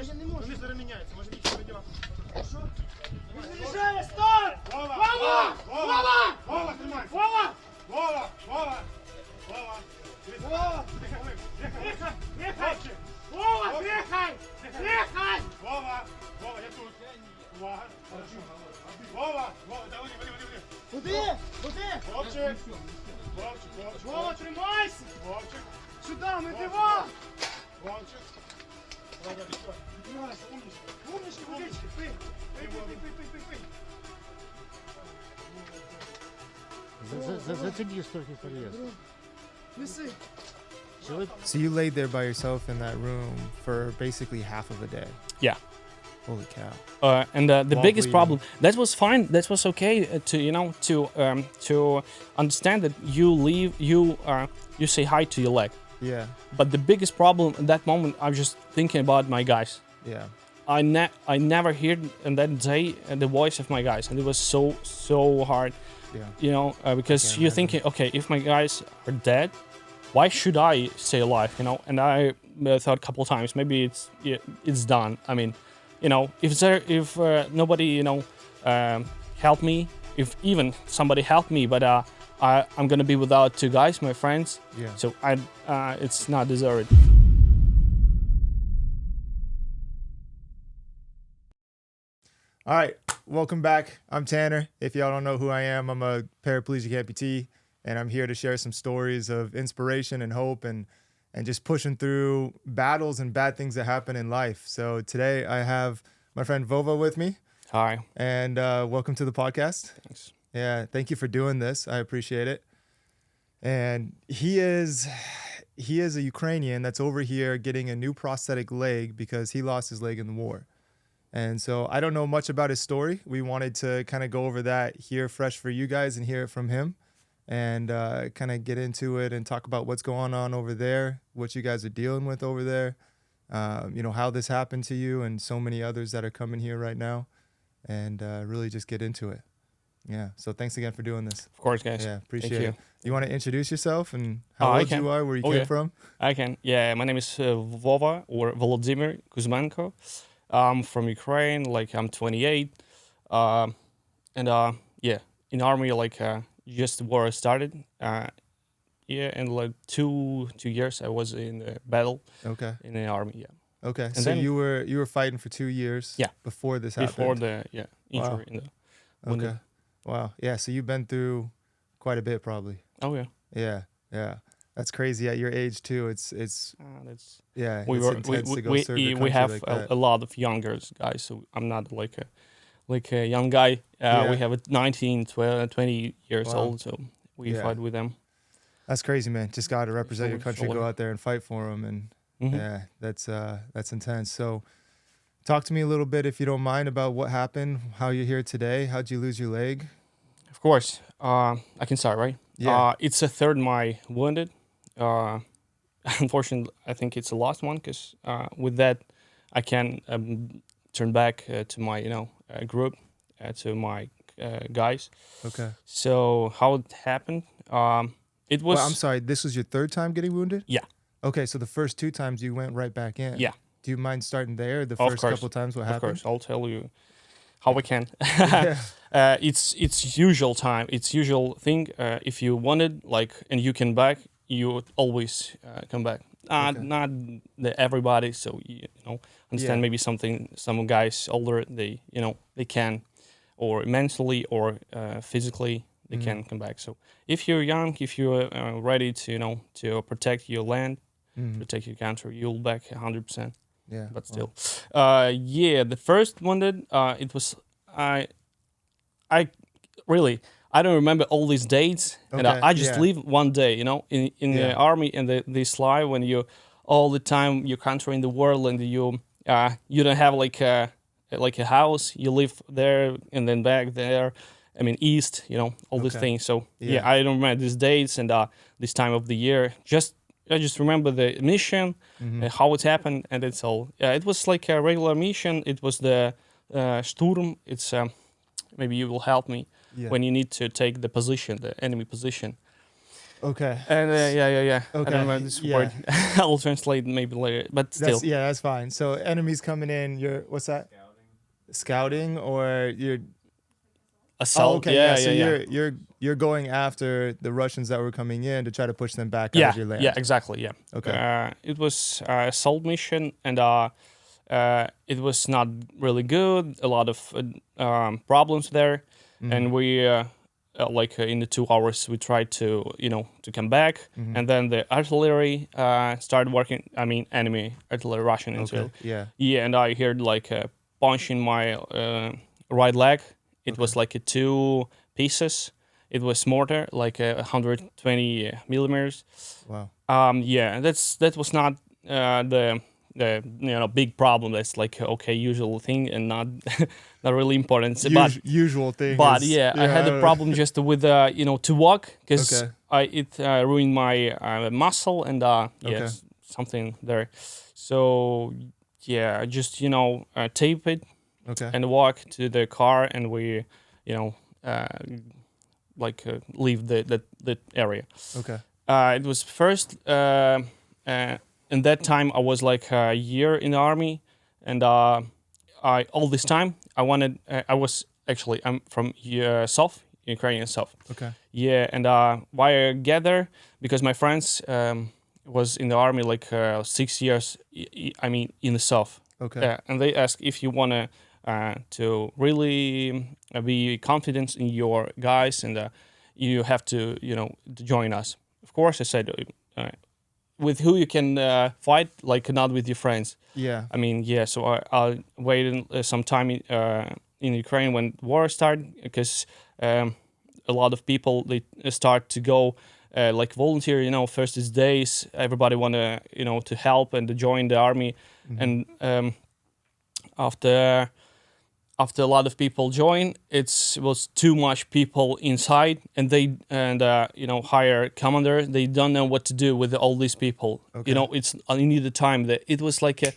же не можу. Вони зараз міняються, може більше радіатор. Що? Він виїжджає, стоп! Вова! Вова! Вова! Вова, тримай! Вова! Вова! Вова! Вова! Вова! Дихай! Дихай! Дихай! Вова, дихай! Дихай! Вова! Вова, я тут! Увага! Вова! Вова, да, води! Куди? Куди? Хлопчик! Хлопчик! Вова, тримайся! Хлопчик! Сюди, не диван! Хлопчик! Вова, все! Тримайся, умнички! Умнички, водички! Пий! Пий! Зацепи столько колес. Неси! So you laid there by yourself in that room for basically half of a day. Yeah. Holy cow. And the While biggest bleeding. problem, that was fine, that was okay to understand that you say hi to your leg. Yeah. But the biggest problem at that moment, I was just thinking about my guys. Yeah. I never heard in that day the voice of my guys, and it was so hard. Yeah. Because you're thinking, okay, if my guys are dead, why should I stay alive? And I thought a couple of times, maybe it's done. I mean, if nobody help me, if even somebody helped me, but I'm gonna be without two guys, my friends. Yeah. So it's not deserved. All right. Welcome back. I'm Tanner. If y'all don't know who I am, I'm a paraplegic amputee, and I'm here to share some stories of inspiration and hope and just pushing through battles and bad things that happen in life. So today I have my friend Vova with me. Hi. And welcome to the podcast. Thanks. Yeah, thank you for doing this. I appreciate it. And he is a Ukrainian that's over here getting a new prosthetic leg because he lost his leg in the war. And so I don't know much about his story. We wanted to kind of go over that here fresh for you guys and hear it from him and kind of get into it and talk about what's going on over there, what you guys are dealing with over there, how this happened to you and so many others that are coming here right now, and really just get into it. Yeah. So thanks again for doing this. Of course, guys. Yeah, appreciate Thank it. You want to introduce yourself and how old you are, where you came from? I can. Yeah, my name is Vova or Volodymyr Kuzmenko. I'm from Ukraine. I'm 28. In army, just the war started. In 2 years I was in the battle. Okay. In the army. Yeah. Okay. And so then, you were fighting for 2 years. Yeah. Before this happened. Before the injury. Wow. In the Okay. Wow. Yeah. So you've been through quite a bit, probably. Oh yeah. Yeah. Yeah. That's crazy. At your age too, it's That's yeah. we it's were intense to go serve your we country have like a that. lot of younger guys, so I'm not like a young guy. Yeah. We have 19, 12, 20 years Wow. old, so we Yeah. fight with them. That's crazy, man. Just got to represent your country, go Soldier. out there and fight for them, and Mhm. yeah, that's intense. So, talk to me a little bit, if you don't mind, about what happened, how you're here today, how'd you lose your leg? Of course, I can start, right? Yeah. It's a third my wounded. Unfortunately, I think it's the last one because with that, I can turn back to my group, to my guys. Okay. So how it happened? It was. Well, I'm sorry. This was your third time getting wounded? Yeah. Okay, so the first 2 times you went right back in. Yeah. Do you mind starting there? The Of first course. couple times, what Of happened? course, I'll tell you how I can. Yeah. It's usual time. It's usual thing. If you wanted and you can back, you always come back. Okay. Not everybody. So understand Yeah. maybe some guys older they can, or mentally or physically they Mhm. can come back. So if you're young, if you're ready to to protect your land, Mhm. protect your country, you'll back 100%. Yeah. But wow. still, the first wounded, it was I don't remember all these dates, and Okay, I just yeah. live one day, in the Yeah. army and this life when you all the time your country in the world and you don't have like a house, you live there and then back there. I mean east, all these Okay. things. So Yeah. I don't remember these dates and this time of the year. I just remember the mission, Mhm. how it happened, and that's all. It was like a regular mission. It was the Sturm. It's maybe you will help me Yeah. when you need to take the position, the enemy position. Okay. And yeah. I Okay, don't know this yeah. word. I'll translate maybe later, but still. That's fine. So enemies coming in. You're what's that? Scouting, or you're. Assault. Oh, okay. Yeah. So you're going after the Russians that were coming in to try to push them back out of your land. Yeah, exactly. Yeah. Okay. It was a assault mission, and it was not really good. A lot of problems there, and we in the 2 hours we tried to to come back, and then the artillery started working. I mean, enemy artillery, Russian artillery. Yeah. Yeah, and I heard like a punch in my right leg. It was like 2 pieces. It was mortar, like 120 millimeters. Wow. Yeah, that was not the big problem. That's like usual thing and not not really important. But Usual thing. but is, yeah, I had a problem just with to walk because Okay. it ruined my muscle and Okay. something there. So yeah, I just tape it Okay. and walk to the car, and we leave the area. Okay. It was first in that time I was like a year in the army, and I all this time I'm from South Ukrainian South. Okay. Yeah, and why I gather because my friends was in the army like 6 years. I mean in the South. Okay. And they ask if you wanna to really be confident in your guys, and you have to to join us. Of course, I said with who you can fight, like not with your friends. Yeah. I mean, yeah. So I waited some time in Ukraine when war started, because a lot of people they start to go like volunteer. First is days. Everybody wanna to help and to join the army, and after a lot of people join, it was too much people inside, and they hire commander. They don't know what to do with all these people. Okay. It's you need the time. That it was like a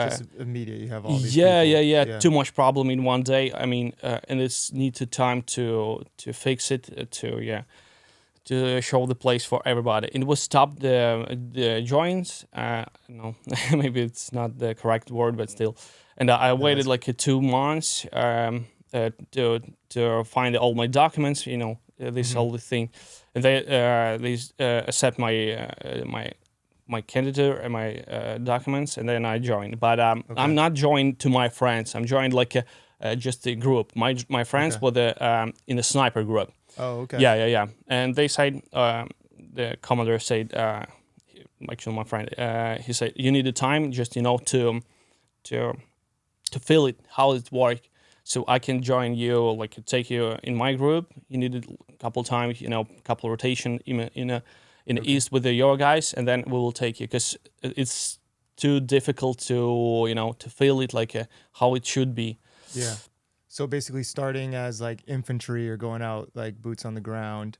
Just immediate. You have all these. yeah, people. yeah. Too much problem in one day. I mean, and it's need the time to fix it. To show the place for everybody. It was stop the joins. No, maybe it's not the correct word, but still. And I waited like 2 months to find all my documents. This whole thing, and they accept my candidate and my documents, and then I joined. But I'm not joined to my friends. I'm joined like just a group. My friends were in a sniper group. Oh, okay. Yeah. And they said, the commander said, actually my friend, he said, you need the time just, to feel it, how it works. So I can join you, like take you in my group. You need it a couple times, couple rotation in the east with your guys, and then we will take you, because it's too difficult to feel it like how it should be. Yeah. So basically starting as like infantry or going out like boots on the ground,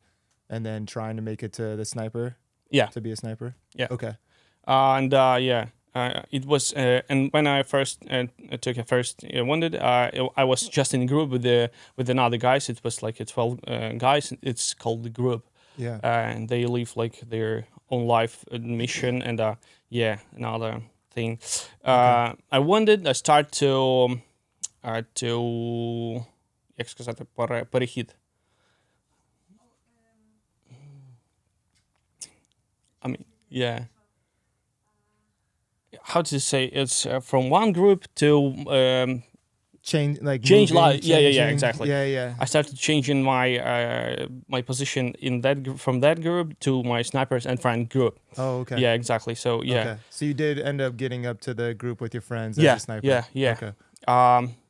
and then trying to make it to the sniper. Yeah. To be a sniper. Yeah. Okay. It was, and when I first took a first wounded, I was just in a group with another guys. It was like 12 guys. It's called the group. Yeah. And they live like their own life mission, and another thing. I wounded. I start to як сказати, перехід. I mean, yeah. How to say, it's from one group to change life. Yeah, exactly. Yeah. I started changing my position in from that group to my snipers and friend group. Oh, okay. Yeah, exactly. So yeah. Okay. So you did end up getting up to the group with your friends as a sniper. Yeah. Okay.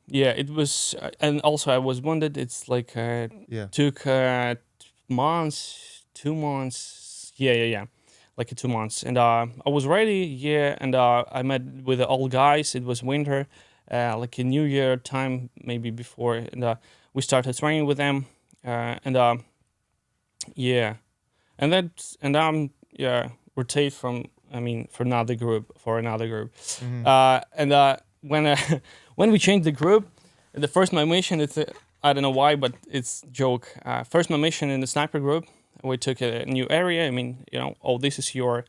Yeah, it was, and also I was wounded. It's like took 2 months. Yeah. Like 2 months, and I was ready. Yeah, and I met with all guys. It was winter, like a New Year time, maybe before, and we started training with them, and I'm rotate from for another group. And when when we changed the group, the first my mission is I don't know why, but it's joke. First my mission in the sniper group, we took a new area. I mean, you know, oh, this is your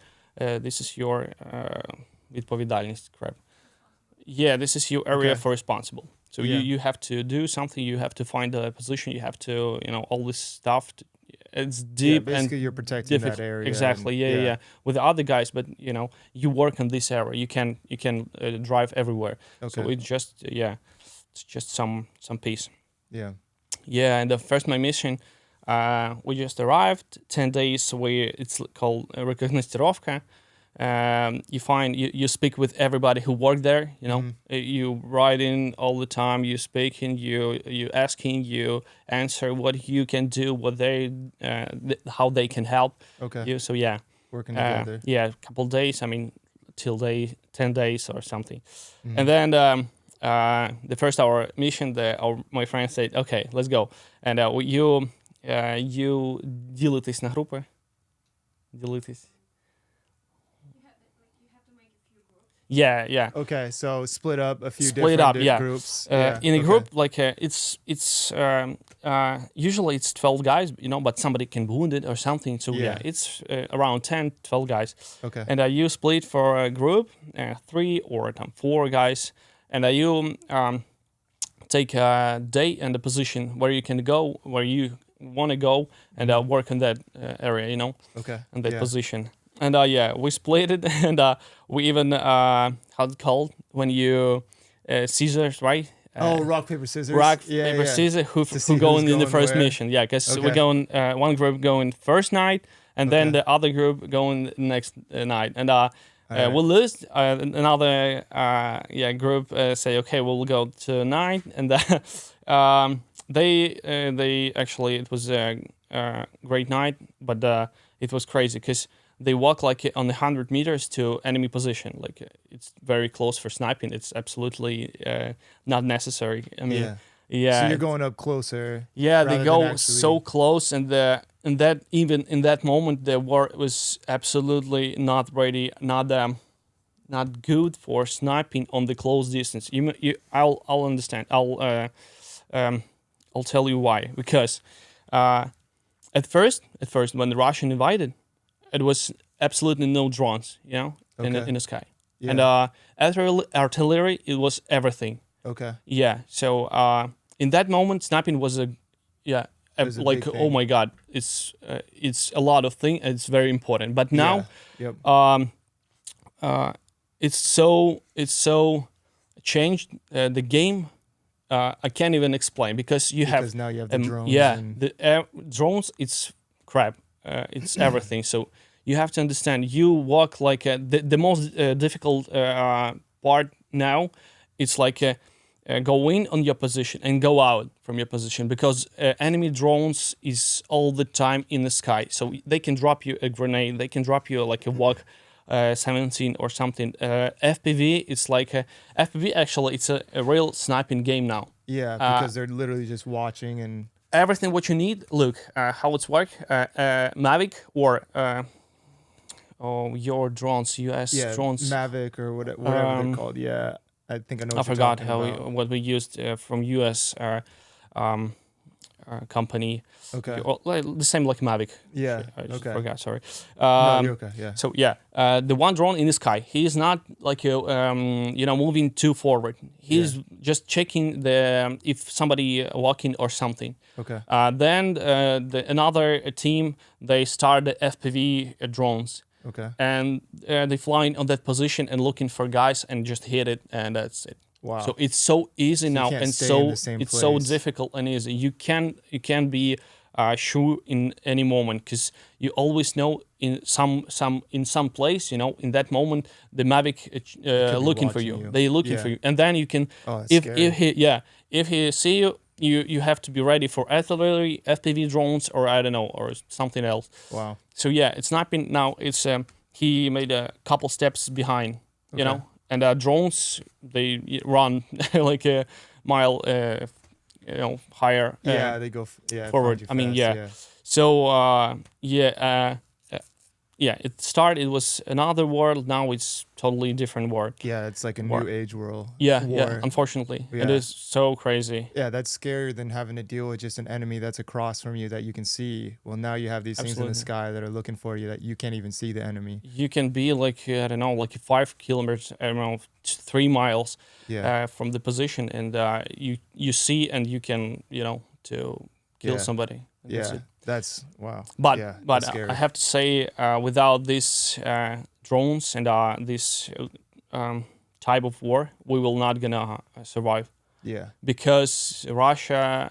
відповідальність, crap. Yeah, this is your area for responsible. So you have to do something. You have to find a position. You have to, you know, all this stuff. It's deep and basically you're protecting that area. Exactly. Yeah. With the other guys, but you know, you work in this area. You can drive everywhere. Okay. So it's just some peace. Yeah. Yeah, and the first my mission, we just arrived. 10 days. It's called recognistirovka. You speak with everybody who worked there. You know, you writing all the time. You speaking. You asking. You answer what you can do. What they how they can help. Okay. You. So yeah. Working together. Yeah, a couple days. I mean, till 10 days or something, and then. The first hour mission, my friend said, "Okay, let's go." And you ділитесь на групи. Ділитесь. You have to make a few groups. Yeah. Okay, so split up a few different groups. In a group, like it's usually it's 12 guys, you know, but somebody can be wounded or something. So it's around 10, 12 guys. Okay. And you split for a group, 3 or 4 guys. And you take a day and a position where you can go, where you want to go, and work in that area, you know, in that position. And we split it, and we even how's it called when you scissors, right? Rock paper scissors. Rock paper scissors. Who going in the first mission? Yeah, because we're going one group going first night, and then the other group going next night, and. We'll lose. Another group say, okay, we'll go tonight, and they actually it was a great night, but it was crazy because they walk like on 100 meters to enemy position. Like it's very close for sniping. It's absolutely not necessary. I mean, so you're going up closer. Yeah, they go so close, and in that moment the war was absolutely not ready, not good for sniping on the close distance. I'll understand. I'll tell you why. Because at first when the Russian invaded, it was absolutely no drones, you know, in the sky, and artillery, it was everything. Okay. Yeah. So in that moment, sniping was like, oh my God, it's a lot of things. It's very important. But now, it's so changed the game. I can't even explain because now you have the drones. The drones. It's crap. It's everything. So you have to understand. You walk like the most difficult part now. It's like. Go in on your position and go out from your position because enemy drones is all the time in the sky. So they can drop you a grenade. They can drop you like a walk 17 or something. FPV, it's like FPV actually, it's a real sniping game now. Yeah, because they're literally just watching and... Everything what you need, look, how it's work, Mavic or your drones, US drones. Mavic or whatever they're called, I think I know what I forgot what we used from US company. Okay. The same like Mavic. Yeah. I just forgot. Sorry. No, you're okay. Yeah. So the one drone in the sky, he is not like moving too forward. He's just checking if somebody walking or something. Okay. Then another team, they start the FPV drones. Okay. And they flying on that position and looking for guys and just hit it, and that's it. Wow. So it's so easy now, and so so difficult and easy. You can be sure in any moment because you always know in some place, you know, in that moment the Mavic looking for you. They looking for you, and then you can if he see you. You have to be ready for artillery, FPV drones, or I don't know, or something else. Wow. So it's sniping now. It's he made a couple steps behind, you know, and drones they run like a mile, higher. They go forward. I mean, fast, So it was another world. Now it's totally different world. Yeah, it's like a War. new age world. Yeah, war. unfortunately, it Yeah. is so crazy. Yeah, that's scarier than having to deal with just an enemy that's across from you that you can see. Well, now you have these things in the Absolutely. sky that are looking for you that you can't even see the enemy. You can be like I don't know, like 5 kilometers, I don't know, 3 miles Yeah. from the position, and you see, and you can to kill Yeah. somebody. That's Yeah. it. That's wow. But yeah, but that's scary. I have to say, without these drones and this type of war, we will not gonna survive, Yeah. because Russia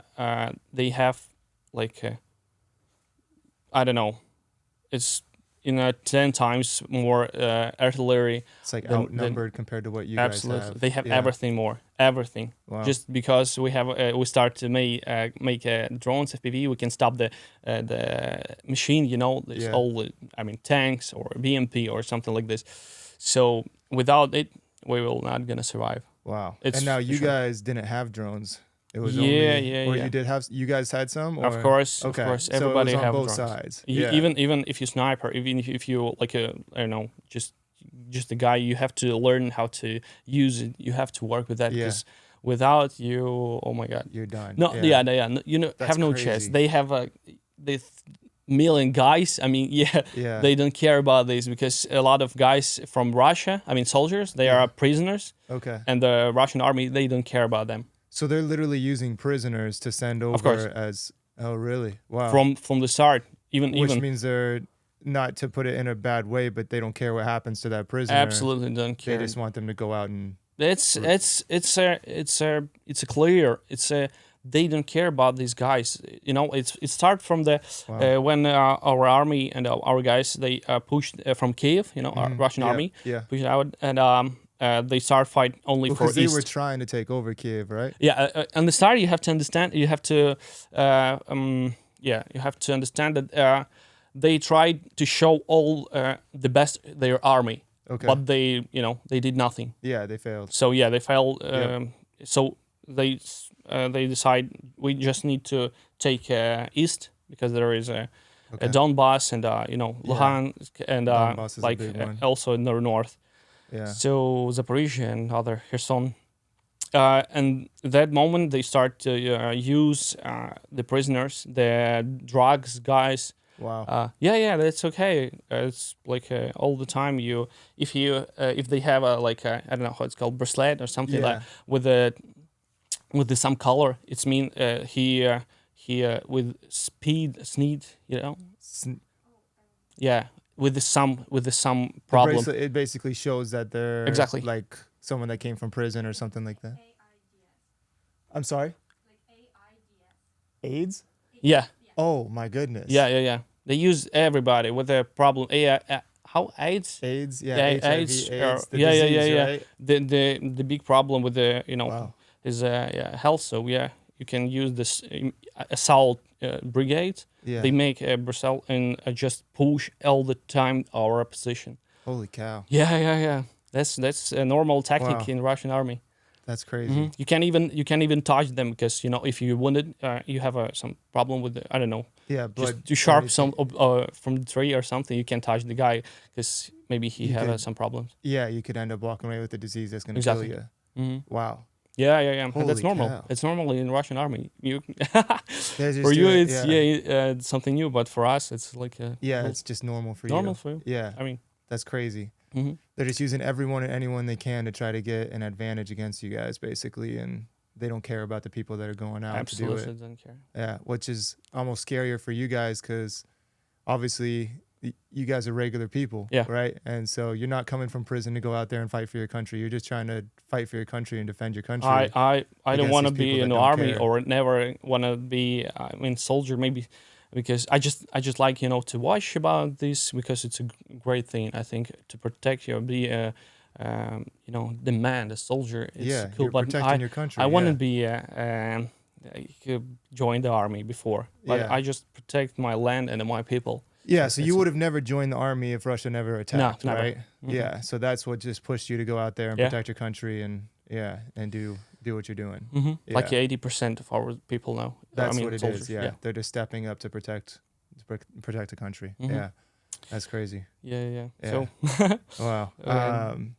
they have like I don't know, it's 10 times more artillery. It's like than- outnumbered compared to what you Absolutely, guys have. they have Yeah. everything more, everything. Wow. Just because we have we start to make drones FPV, we can stop the machine. There's Yeah. all tanks or BMP or something like this. So without it, we will not gonna survive. Wow. It's And now for you sure. guys didn't have drones. It was Yeah, only, yeah, or yeah. you did have. You guys had some. Or? Of course, Okay. of course, So it everybody was on have both drones. sides. Yeah. Even if you sniper, even if you like I don't know, just a guy, you have to learn how to use it. You have to work with that, Yeah. because without you, oh my god. You're done. No, yeah. That's Have no crazy. chance. They have million guys. I mean, Yeah. they don't care about this, because a lot of guys from Russia, soldiers, they are prisoners, Okay. and the Russian army, they don't care about them. So they're literally using prisoners to send course. over as. Oh, really? Wow. From the start, Which even means they're not to put it in a bad way, but they don't care what happens to that prisoner. absolutely don't They care. just want them to go out and. It's a clear. They don't care about these guys. It start from the Wow. when our army and our guys, they pushed from Kiev. Our Russian Yeah, army yeah. pushed out, and they start fight only for Because they east. were trying to take over Kiev, right? Yeah, and the start, you have to understand. You have to you have to understand that they tried to show all the best their army, Okay. but they did nothing. Yeah, they failed. So yeah, they failed. Yep. So they decide we just need to take east, because there is a Okay. Donbass and Luhansk and Donbass is a like big one. also in the north. Yeah. So Zaporizhia and other Kherson. And at that moment they start to use the prisoners, the drugs guys. Wow. That's okay. It's like all the time. If they have I don't know how it's called, bracelet or something Yeah. like with some color, it's mean he with sneed, Sn- yeah, with some the problem. bracelet, it basically shows that they're Exactly. like someone that came from prison or something like that. I'm sorry. AIDS? Yeah, Oh my goodness. yeah. They use everybody with a problem. How AIDS? AIDS. Yeah. Yeah, HIV, AIDS, AIDS. The yeah, disease, yeah. Right? The big problem with the Wow. is health. So yeah, you can use this assault brigade. Yeah. They make a Brussels and just push all the time our position. Holy cow. Yeah. That's a normal tactic Wow. in Russian army. That's crazy. Mhm. You can't even touch them, because if you wounded, you have some problem with I don't know. Yeah. Blood. Just to sharp anything. some from the tree or something, you can't touch the guy, because maybe he You have could- some problems. Yeah, you could end up walking away with a disease that's gonna Exactly. kill you. Hmm. Wow. Yeah. And that's Holy normal. cow. It's normal in Russian army. They're just For you, doing- it's it's something new, but for us, it's like Yeah, it's just normal for you. normal for you. Yeah, I mean, that's crazy. mhm. They're just using everyone and anyone they can to try to get an advantage against you guys, basically, and they don't care about the people that are going out to do Absolutely it. don't care. Yeah, which is almost scarier for you guys because obviously you guys are regular people, Yeah. right? And so you're not coming from prison to go out there and fight for your country. You're just trying to fight for your country and defend your country. I don't against want to these be people in that the don't army care. or never want to be soldier, maybe, because I just like to watch about this, because it's a great thing, I think, to protect you, be a the man, the soldier. It's yeah, cool, you're but protecting your country. I want to yeah. be join the army before, but Yeah. I just protect my land and my people. Yeah, so you That's would have never joined the army if Russia never attacked, never. right? Mhm. Yeah, so that's what just pushed you to go out there and Yeah. protect your country and do what you're doing. Hmm. Like Yeah. 80% of our people now. That's I mean, what it is. soldiers, Yeah. They're just stepping up to protect the country. Mhm. Yeah. That's crazy. Yeah. Yeah. So Wow. Um,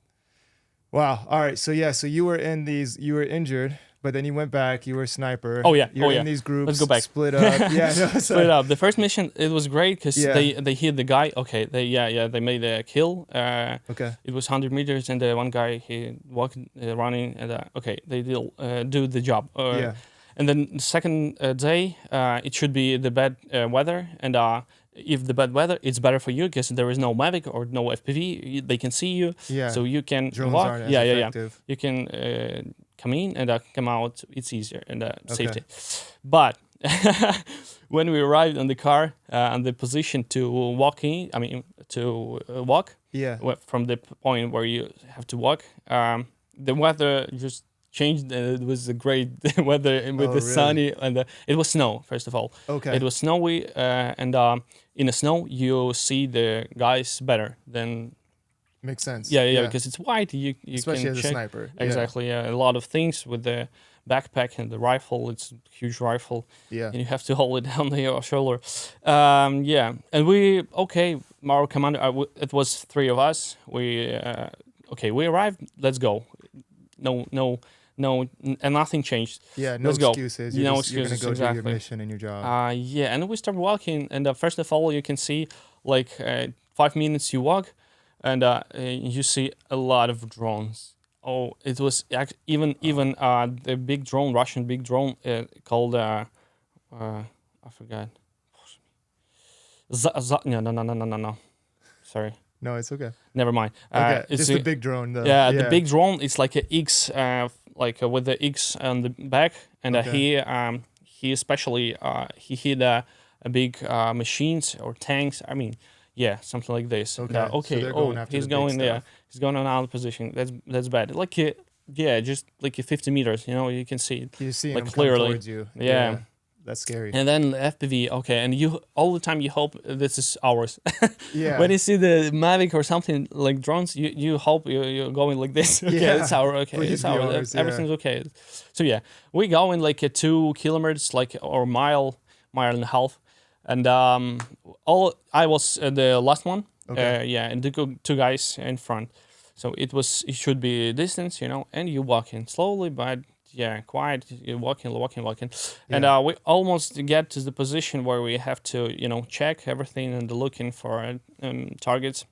Wow. All right. So yeah. So you were injured, but then you went back. You were a sniper. Oh, yeah. You were Oh, yeah. in these groups. Let's go back. Split up. Yeah. No, split sorry. up. The first mission, it was great because Yeah. they hit the guy. Okay, they made a kill. Okay. It was 100 meters, and the one guy he walked, running, and okay, they did do the job. Yeah. And then the second day, it should be the bad weather, and if the bad weather, it's better for you because there is no Mavic or no FPV. They can see you, Yeah. so you can Drones walk. aren't as Yeah. effective. You can come in and come out. It's easier and safety. Okay. But when we arrived on the car and the position to walk in, walk Yeah. from the point where you have to walk, the weather just changed. And it was a great weather with Oh, the really? sunny and it was snow. First of all, Okay. it was snowy and in the snow you see the guys better than Makes sense. because it's white. You Especially can as a check. sniper. Exactly. Yeah, a lot of things with the backpack and the rifle. It's a huge rifle, Yeah. and you have to hold it down to your shoulder. And our commander. It was three of us. We arrived. Let's go. No, and nothing changed. Yeah. No Let's go. excuses. No You're excuses, gonna go do your exactly. mission and your job. And we start walking. And first of all, you can see 5 minutes you walk, and you see a lot of drones. Oh, it was even the big drone, Russian big drone called I forgot. No. Sorry, No, it's okay. never mind. Okay. It's Just the big drone though. the big drone. It's like a X, with the X on the back, and he especially he hit a big machines or tanks. I mean, yeah, something like this. Okay. So they're going after he's the big going there. stuff. He's going on another position. That's bad. Just like 50 meters. You can see it. You see like him clearly. come towards you. Yeah. That's scary. And then FPV, okay, and you all the time you hope this is ours. Yeah. When you see the Mavic or something like drones, you hope you're going like this. Okay, Yeah. it's our okay, Please it's be our ours, yeah. everything's okay. So yeah, we go in like 2 kilometers, or mile and a half, and I was the last one. Okay. And the two guys in front. So it should be distance, and you walk in slowly, but quiet. You're walking, and we almost get to the position where we have to, check everything and looking for targets.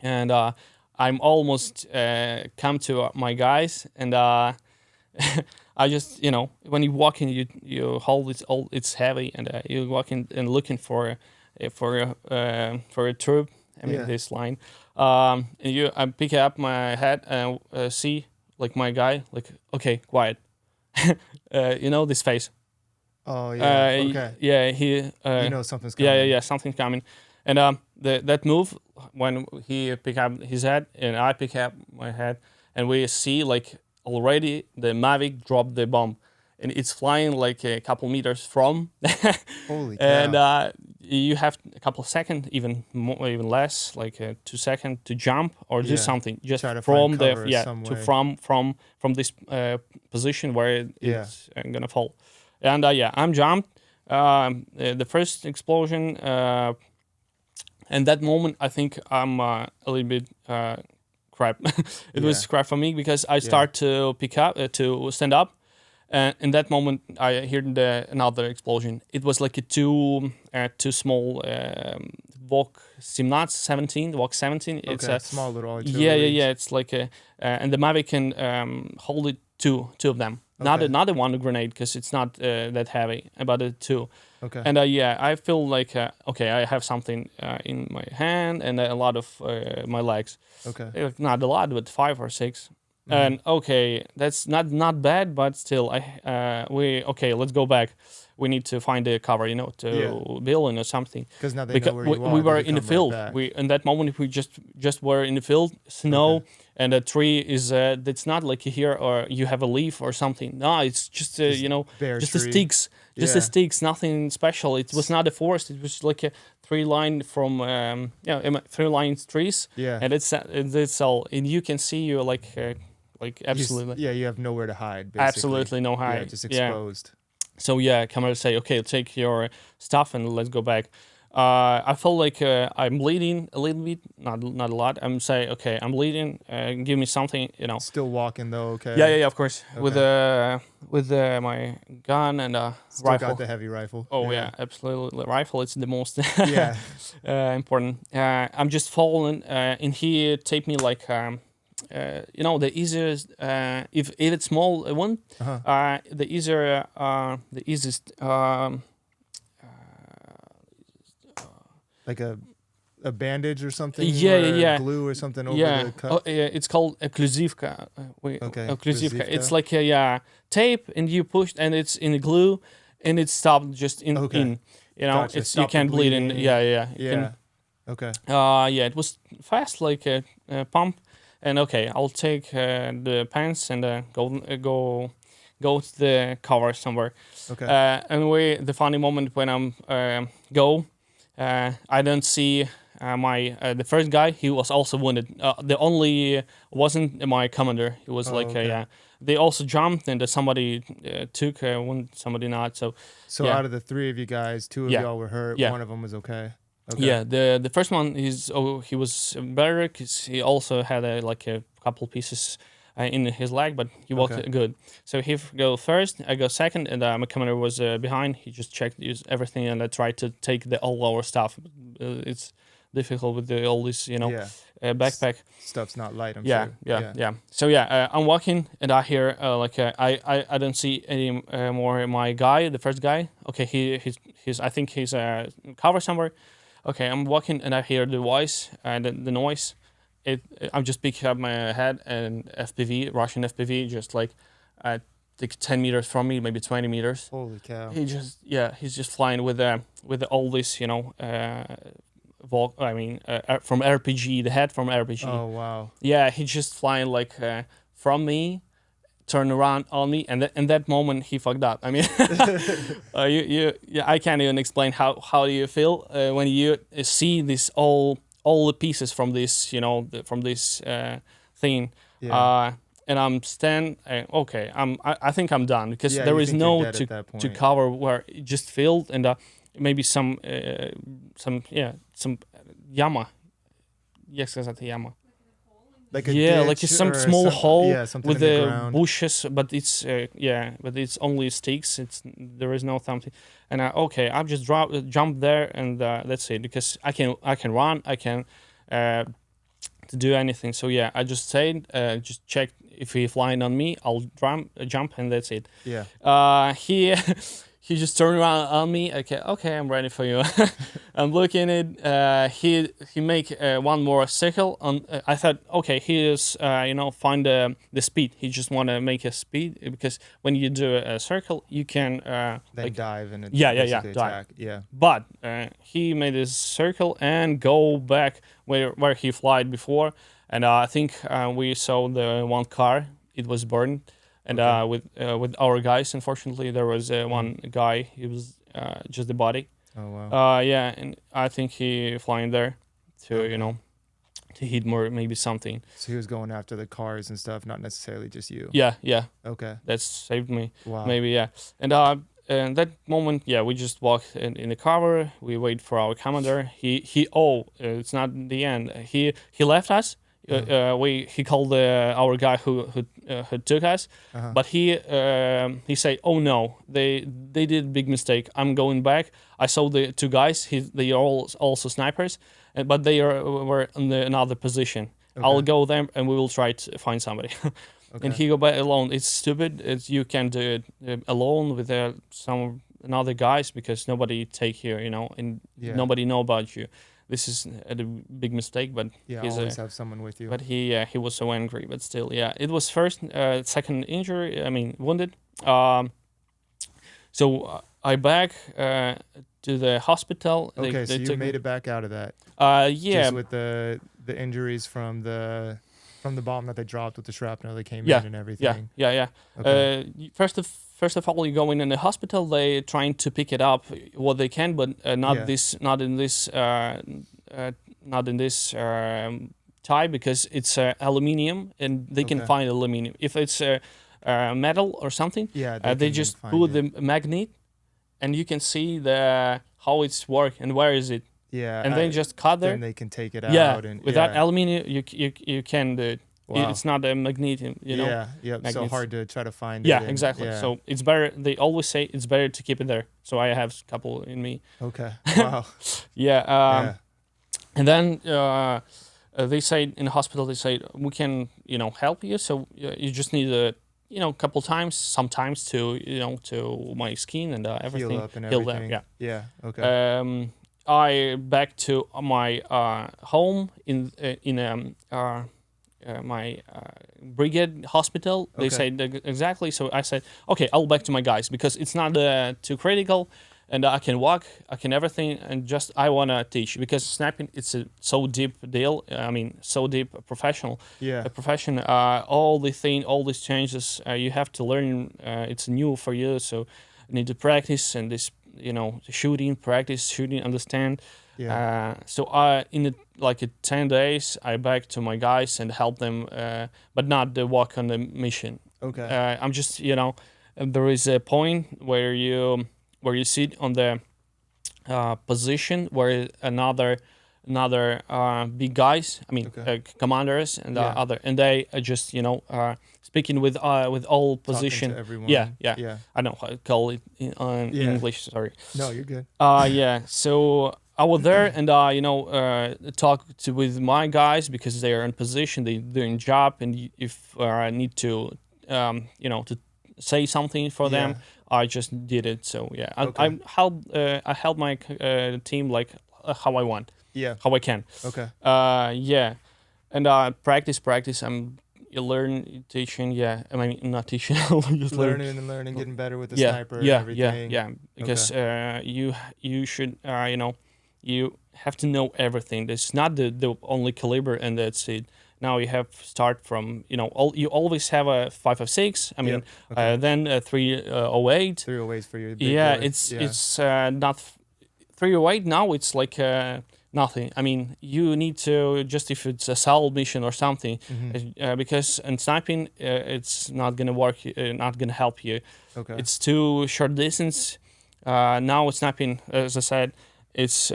And I'm almost come to my guys, and I just, when you walk in, you hold it's heavy, and you walk in and looking for a troop. I mean, Yeah. this line. And I pick up my head and see my guy, okay, quiet. This face. Oh yeah. Okay. Yeah, he. Something's coming. Yeah, something's coming. And that move when he pick up his head and I pick up my head, and we see already the Mavic dropped the bomb, and it's flying a couple meters from. Holy cow. And you have a couple of seconds, even more, even less, 2 seconds to jump or do Yeah. something just Try to from find the cover some way. from this position where Yeah. it's gonna fall. And I'm jumped. The first explosion, and that moment I think I'm a little bit crap. It was Yeah. crap for me because I start to pick up to stand up. And in that moment, I heard another explosion. It was like a too small Vok 17. It's Okay. a Small little artillery. yeah. It's like and the Mavic can hold it two of them. Okay. Not a one grenade because it's not that heavy, but a two. Okay. And I feel like I have something in my hand and a lot of my legs. Okay. Not a lot, but 5 or 6. And that's not bad, but still, let's go back. We need to find a cover, to build or something. Because now they Because know where you are. we they were can in the come field. right back. We in that moment we just were in the field, snow, and a tree is that's not like here or you have a leaf or something. No, it's just bare just the tree. sticks, Yeah. nothing special. It was not a forest. It was like a 3-line from 3-line trees. Yeah. And it's all, and you can see you absolutely. You have nowhere to hide, basically. Absolutely no hide. Yeah, just Yeah. exposed. So camera say, okay, take your stuff and let's go back. I felt like I'm bleeding a little bit, not a lot. I'm saying, okay, I'm bleeding. Give me something, you know. Still walking though, okay? Yeah, of course. With my gun and Still rifle. got the heavy rifle. Oh yeah, absolutely. Rifle, it's the most Yeah. important. I'm just falling, and he taped me like, you know, the easiest. If it's small one, the easier, the easiest. Like a bandage or something. Yeah. Glue or something over the cut. Oh, yeah, it's called occlusivka. Okay. Occlusivka. It's Occlusivka. like a tape, and you push, and it's in the glue, and it stopped just in. Okay. In you know, Gotcha. it's Stop you the can't bleed, and bleeding. yeah. You Yeah. Okay. yeah, it was fast, like a pump, and okay, I'll take the pants and go to the cover somewhere. Okay. Anyway, the funny moment when I'm I don't see my the first guy. He was also wounded. The only wasn't my commander. He was like okay. yeah. They also jumped and somebody took one, somebody not. So yeah. Out of the three of you guys, two of Yeah. y'all were hurt. Yeah. One of them was okay. Okay. Yeah, the first one he was better because he also had a couple pieces in his leg, but he walked Okay. good. So he go first, I go second, and my commander was behind. He just checked everything, and I tried to take all our stuff. It's difficult with all this, you know, Yeah. backpack. Stuff's not light. I'm Yeah, sure. yeah. So I'm walking, and I hear I don't see any more my guy, the first guy. Okay, he's I think he's cover somewhere. Okay, I'm walking, and I hear the voice and the noise. I'm just picking up my head, and FPV, Russian FPV, just like 10 meters from me, maybe 20 meters. Holy cow. He's just flying with all this, you know, from RPG, the head from RPG. Oh wow. Yeah, he's just flying like from me, turn around on me, and in that moment he fucked up. I mean, I can't even explain how do you feel when you see this all the pieces from this, you know, from this thing. Yeah. And I'm okay. I think I'm done because Yeah, there you is think you're no dead at that to point. cover where it just filled and maybe some yama. Як сказати яма? Like a like ditch some or small hole yeah, something with in the the ground. bushes, but it's only sticks. There is no something. And I just jump there, and that's it. Because I can run, I can to do anything. So yeah, I just stayed, just checked if he's flying on me. I'll jump, and that's it. Yeah. He just turned around on me. Okay, I'm ready for you. I'm looking at it. He make one more circle. I thought, okay, he is find the speed. He just want to make a speed because when you do a circle, you can Then dive and dive. attack. Yeah. But he made this circle and go back where he flied before, and I think we saw the one car. It was burned. And with our guys, unfortunately, there was one guy. He was just the body. Oh wow. Yeah, and I think he flying there to to hit more maybe something. So he was going after the cars and stuff, not necessarily just you. Yeah. Okay. That saved me. Wow. Maybe yeah. And that moment, yeah, we just walked in the cover. We wait for our commander. It's not the end. He left us. He called our guy who took us, but he said, "Oh no, they did a big mistake. I'm going back. I saw the two guys. They are all also snipers, but were in another position. Okay. I'll go there and we will try to find somebody." And he go back alone. It's stupid. You can't do it alone with some another guys because nobody take here, and nobody know about you. This is a big mistake, but always have someone with you. But he was so angry, but still, yeah, it was second injury. I mean, wounded. So I back to the hospital. Okay, so you made it back out of that. Yeah. Just with the injuries from the bomb that they dropped with the shrapnel that came in and everything. Yeah. Okay. First of all, you go in the hospital. They trying to pick it up what they can, but not in this type because it's aluminium, and they can find aluminium. If it's metal or something, they just put the magnet, and you can see how it's work and where is it, Yeah. and then just cut there. Then they can take it Yeah, out. And without yeah. aluminum, you can do it. Wow. It's not a magnesium, you know. Yeah. Yep. So magnets. hard to try to find it. Yeah, and- exactly. yeah. So it's better. They always say it's better to keep it there. So I have a couple in me. Okay. Wow. Yeah. Yeah. And then they say in the hospital, they say we can, help you. So you just need a, couple times, sometimes to, to my skin and everything. Heal up and heal everything. there, Yeah. Okay. I back to my home in my brigade hospital. They Okay. said exactly. So I said, okay, I'll back to my guys because it's not too critical, and I can walk, I can everything, and just I wanna teach because sniping it's a so deep deal. I mean, so deep professional. Yeah. A profession. All these changes you have to learn. It's new for you, so you need to practice and this. Practice shooting, understand. Yeah. So in 10 days, I back to my guys and help them, but not the walk on the mission. Okay. I'm just there is a point where you sit on the position where another big guys, I mean Okay. commanders and Yeah. other, and they just speaking with all position. Talking to everyone. Yeah. Yeah. I don't know how to call it in Yeah. English. Sorry. No, you're good. Yeah. So I was there and talk with my guys because they are in position, they doing job, and if I need to to say something for them, I just did it. So yeah, Okay. I help my team like how I want, Yeah. how I can. Okay. Yeah, and practice. You learn teaching. Yeah, I mean not teaching. Just Learning and learning, getting better with the yeah, sniper yeah, and everything. Yeah. Because you should you have to know everything. It's not the only caliber and that's it. Now you have start from you always have a 5.56. I mean, Yep. Okay. then 308. 308 for your big Yeah, boys. it's not 308 now. It's like nothing. I mean, you need to just if it's a solid mission or something, because in sniping it's not gonna work. Not gonna help you. Okay. It's too short distance. Now sniping, as I said, it's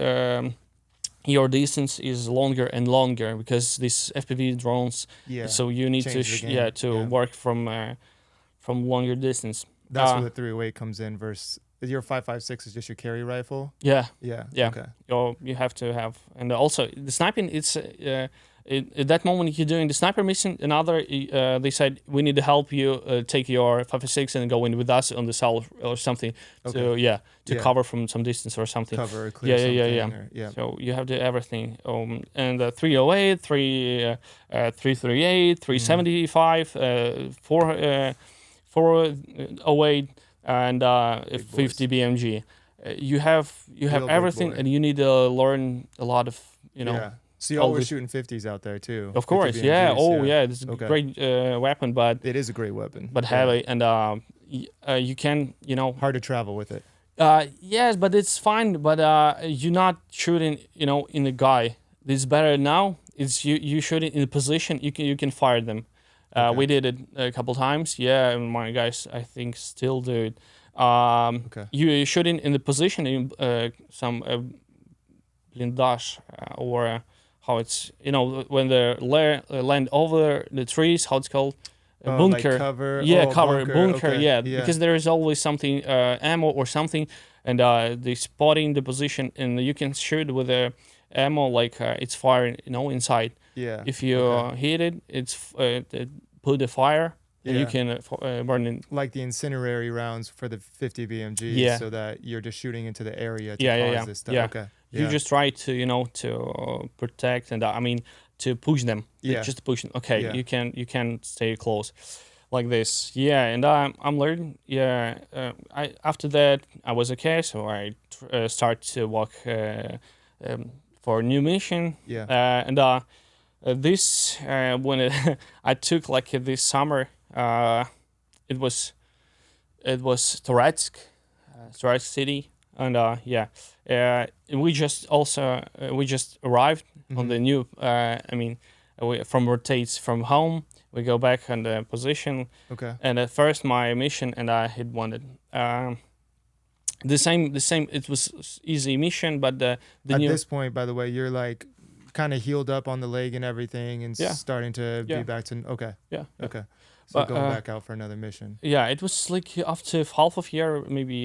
your distance is longer and longer because these FPV drones. Yeah. So you need to Change the game. Yeah. work from longer distance. That's where the 308 comes in versus your 5.56 is just your carry rifle. Yeah. Yeah. Yeah. Okay. You have to have, and also the sniping. It's at that moment you're doing the sniper mission. Another, they said we need to help you take your 5.56 and go in with us on the south or something. Okay. To Yeah. cover from some distance or something. Cover or clear something. Or, yeah. So you have to everything. And 308, 338, 375, 408, and 50 BMG. You have Real big everything, boy. and you need to learn a lot of Yeah. So you all always the- shooting 50s out there too. Of 50 course, yeah. BMGs, Oh, yeah. It's a Okay. great weapon, but It is a great weapon. Yeah. heavy, and you can Hard to travel with it. yes, but it's fine. But you're not shooting, in the guy. It's better now. It's you shooting in the position. You can fire them. Okay. We did it a couple times. Yeah, and my guys, I think, still do it. Okay. You shooting in the position in some blindage or how it's when they land over the trees. How it's called. Like Bunker. cover. Yeah, Oh, cover bunker. okay. Yeah, because there is always something ammo or something, and they spotting the position, and you can shoot with the ammo like it's firing, inside. Yeah. If you Okay. hit it, it's it put the fire, and you Yeah. can burn it. Like the incinerary rounds for the 50 BMGs, Yeah. so that you're just shooting into the area to Yeah, yeah, cause yeah. this stuff. Yeah. Okay. You Yeah. just try to to protect and to push them. Yeah. Just push them. Okay, Yeah. you can stay close, like this. Yeah, and I'm learning. Yeah, I after that I was okay, so I start to walk for a new mission. Yeah. And this when I took like this summer, it was Toretsk city, and we just arrived on the new. From rotates from home, we go back on the position, Okay. and at first my mission, and I hit wanted. The same. It was easy mission, but the At new this point, by the way, you're like kind of healed up on the leg and everything, and Yeah. starting to Yeah. be back to yeah. yeah. okay. So But, going back out for another mission. Yeah, it was like after half of year, maybe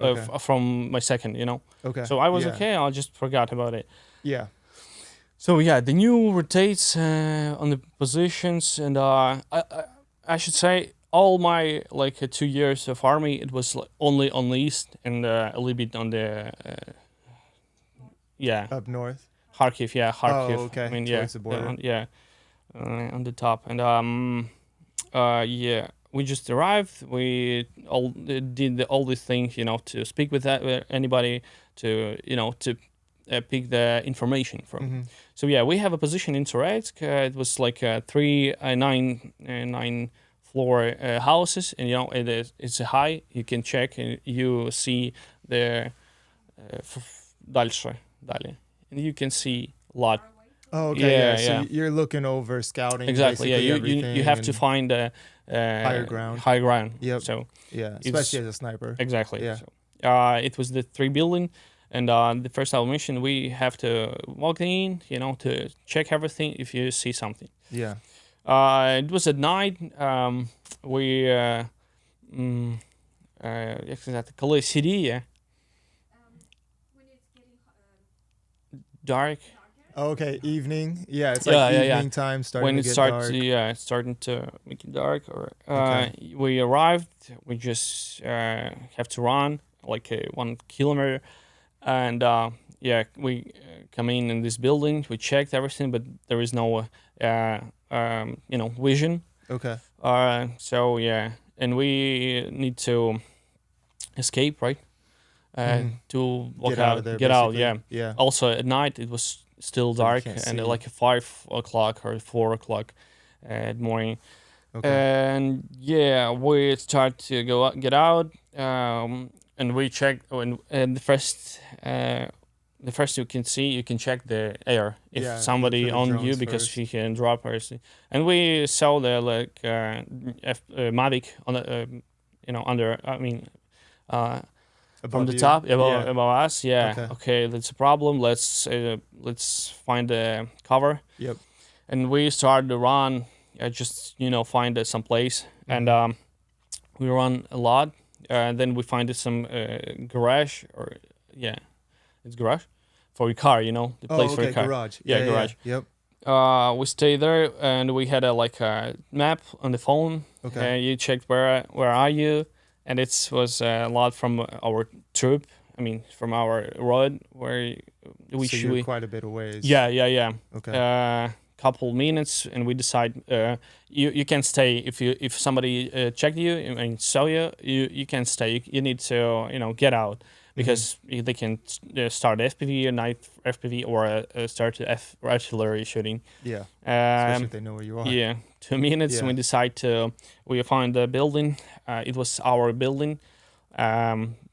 Okay. from my second, Okay. So I was Yeah. okay. I just forgot about it. Yeah. So yeah, the new rotates on the positions, and I should say all my 2 years of army, it was only on the east and a little bit on the Up north. Kharkiv. Yeah, Kharkiv. Oh, okay. I mean, Towards the border. on the top, and yeah, we just arrived. We all did all these things, to speak with anybody, to to pick the information from. Mm-hmm. So yeah, we have a position in Toretsk. It was like nine floor houses, and it's a high. You can check and you see the далее, and you can see a lot. Oh, okay. Yeah. So Yeah. you're looking over, scouting. Exactly. Yeah, basically you have to everything, find higher ground. High ground. Yep. So Yeah, it's- especially as a sniper. exactly. Yeah. So, it was the 3 building, and the first our mission we have to walk in, to check everything if you see something. Yeah. It was at night. We як сказати, коли сіріє, When it's getting dark, Oh, okay. Evening. Yeah, it's Yeah, like yeah, yeah. evening time starting when to it get starts, dark. it's starting to make it dark. Or Okay. we arrived. We just have to run like 1 kilometer, and we come in this building. We checked everything, but there is no vision. Okay. So yeah, and we need to escape, right? Mhm. To walk Get out out, of there. get out. basically. Yeah. Yeah. Also at night it was still So you dark, can't and see. like 5 o'clock or 4 o'clock at morning. Okay. And yeah, we start to get out, and we check. And the first you can check the air if Yeah, look somebody for the on you, drones because first. he can drop us. And we saw the Mavic on the under. I mean. From Above the you? top Yeah. above us, yeah. Okay. Okay, that's a problem. Let's find the cover. Yep. And we started to run. Just find some place, and we run a lot. Then we find some garage, or it's garage for your car. The Oh, place for okay. your car. Garage. Yeah, garage. Yep. We stay there, and we had a map on the phone. Okay. You checked where are you, and it was a lot from our troop. I mean, from our road where we So should. you're quite a bit of ways. Yeah. Okay. Couple minutes, and we decide you can stay if somebody checked you and saw you. You can stay. You need to get out, because they can start FPV or night FPV, or start artillery shooting. Yeah. Especially Um, if they know where you are. yeah, 2 minutes, and we Yeah. decide we find the building. It was our building.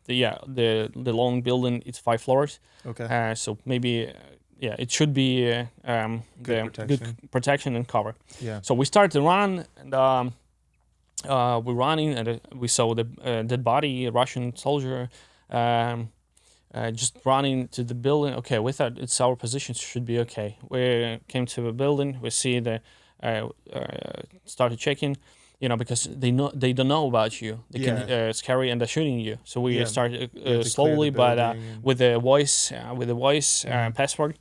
The long building. It's 5 floors. Okay. So maybe it should be Good the protection. good protection and cover. Yeah. So we started to run, and we're running, and we saw the dead body, a Russian soldier, just running to the building. Okay, we thought it's our position, should be okay. We came to the building. We see started checking, because they don't know about you. They can scary, and they're shooting you. So we Yeah. started You have to clear slowly, the but building and- with the voice password,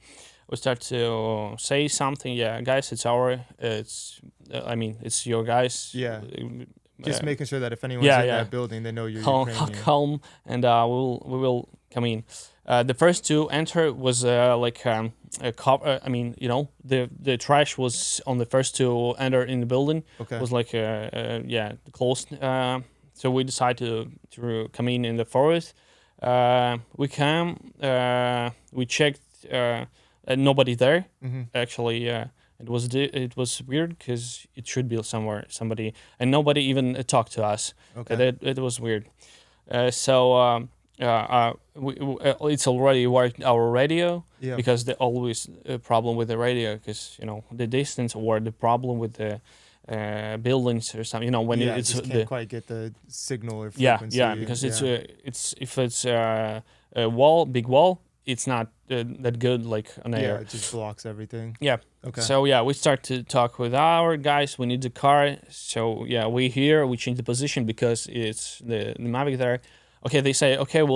we start to say something. Yeah, guys, it's your guys. Yeah. Just uh, making sure that if anyone's yeah, in yeah. that building, they know you're calm, Ukrainian. calm, and we will come in. The first to enter was a cover. The trash was on the first to enter in the building. Okay. Was closed. So we decided to come in the forest. We came. We checked. Nobody there. Mm-hmm. Actually, it was weird, because it should be somebody, and nobody even talked to us. Okay. It was weird. It's already worked our radio, Yeah. because there's always a problem with the radio, because the distance, or the problem with the buildings or something. You know, when yeah, it's just can't the quite get the signal or yeah, frequency. yeah, because it's if it's a wall, big wall, it's not that good like on air. it just blocks everything. Yeah. Okay. So yeah, we start to talk with our guys. We need the car. So yeah, we change the position because it's the Mavic there. Okay, they say okay, we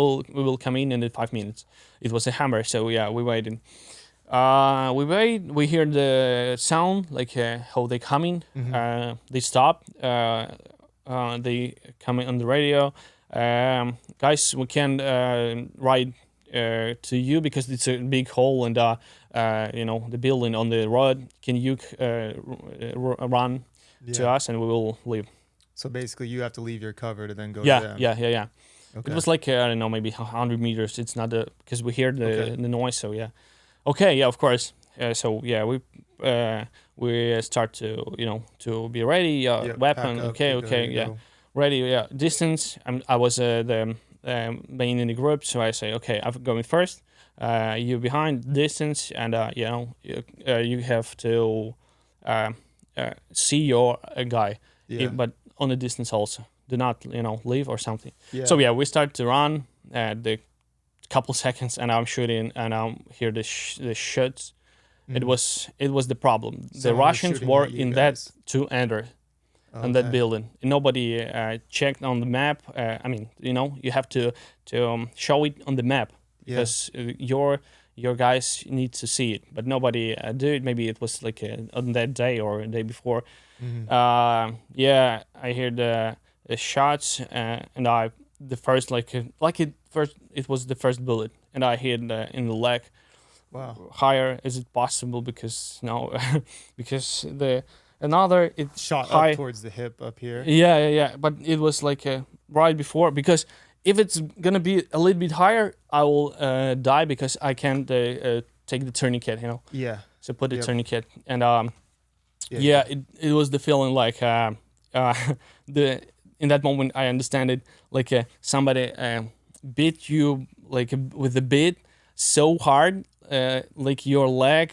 will come in 5 minutes. It was a hammer. So yeah, we waited. We wait. We hear the sound like how they coming. They stop. They coming on the radio. Guys, we can ride to you because it's a big hole and you know the building on the road. Can you run to us and we will leave? So basically, you have to leave your cover to then go to Yeah, them. yeah. Okay. It was like I don't know, maybe 100 meters. It's not because we hear the noise. So yeah, okay, yeah, of course. So yeah, we start to to be ready. Weapon, pack up, okay, get ready to yeah, go. ready. Yeah, distance. I was the main in the group, so I say okay, I'm going first. You behind distance, and you know you have to see your guy, Yeah. but on the distance also. Do not leave or something. Yeah. So yeah, we start to run. The couple seconds, and I'm shooting, and I hear the shots. It was the problem. The Someone was Russians shooting were at you in guys. that to enter on that building. Nobody checked on the map. I mean, you have to show it on the map because your guys need to see it, but nobody do it. Maybe it was like on that day or a day before. Yeah, I hear the shots, and the first it was the first bullet, and I hit in the leg. Wow. Higher is it possible because because the another it Shot high, up towards the hip up here. yeah, but it was like right before, because if it's gonna be a little bit higher, I will die because I can't take the tourniquet, Yeah. so put the Yep. tourniquet, and Yeah. it was the feeling like the in that moment I understand it, like somebody beat you like with a bit so hard, like your leg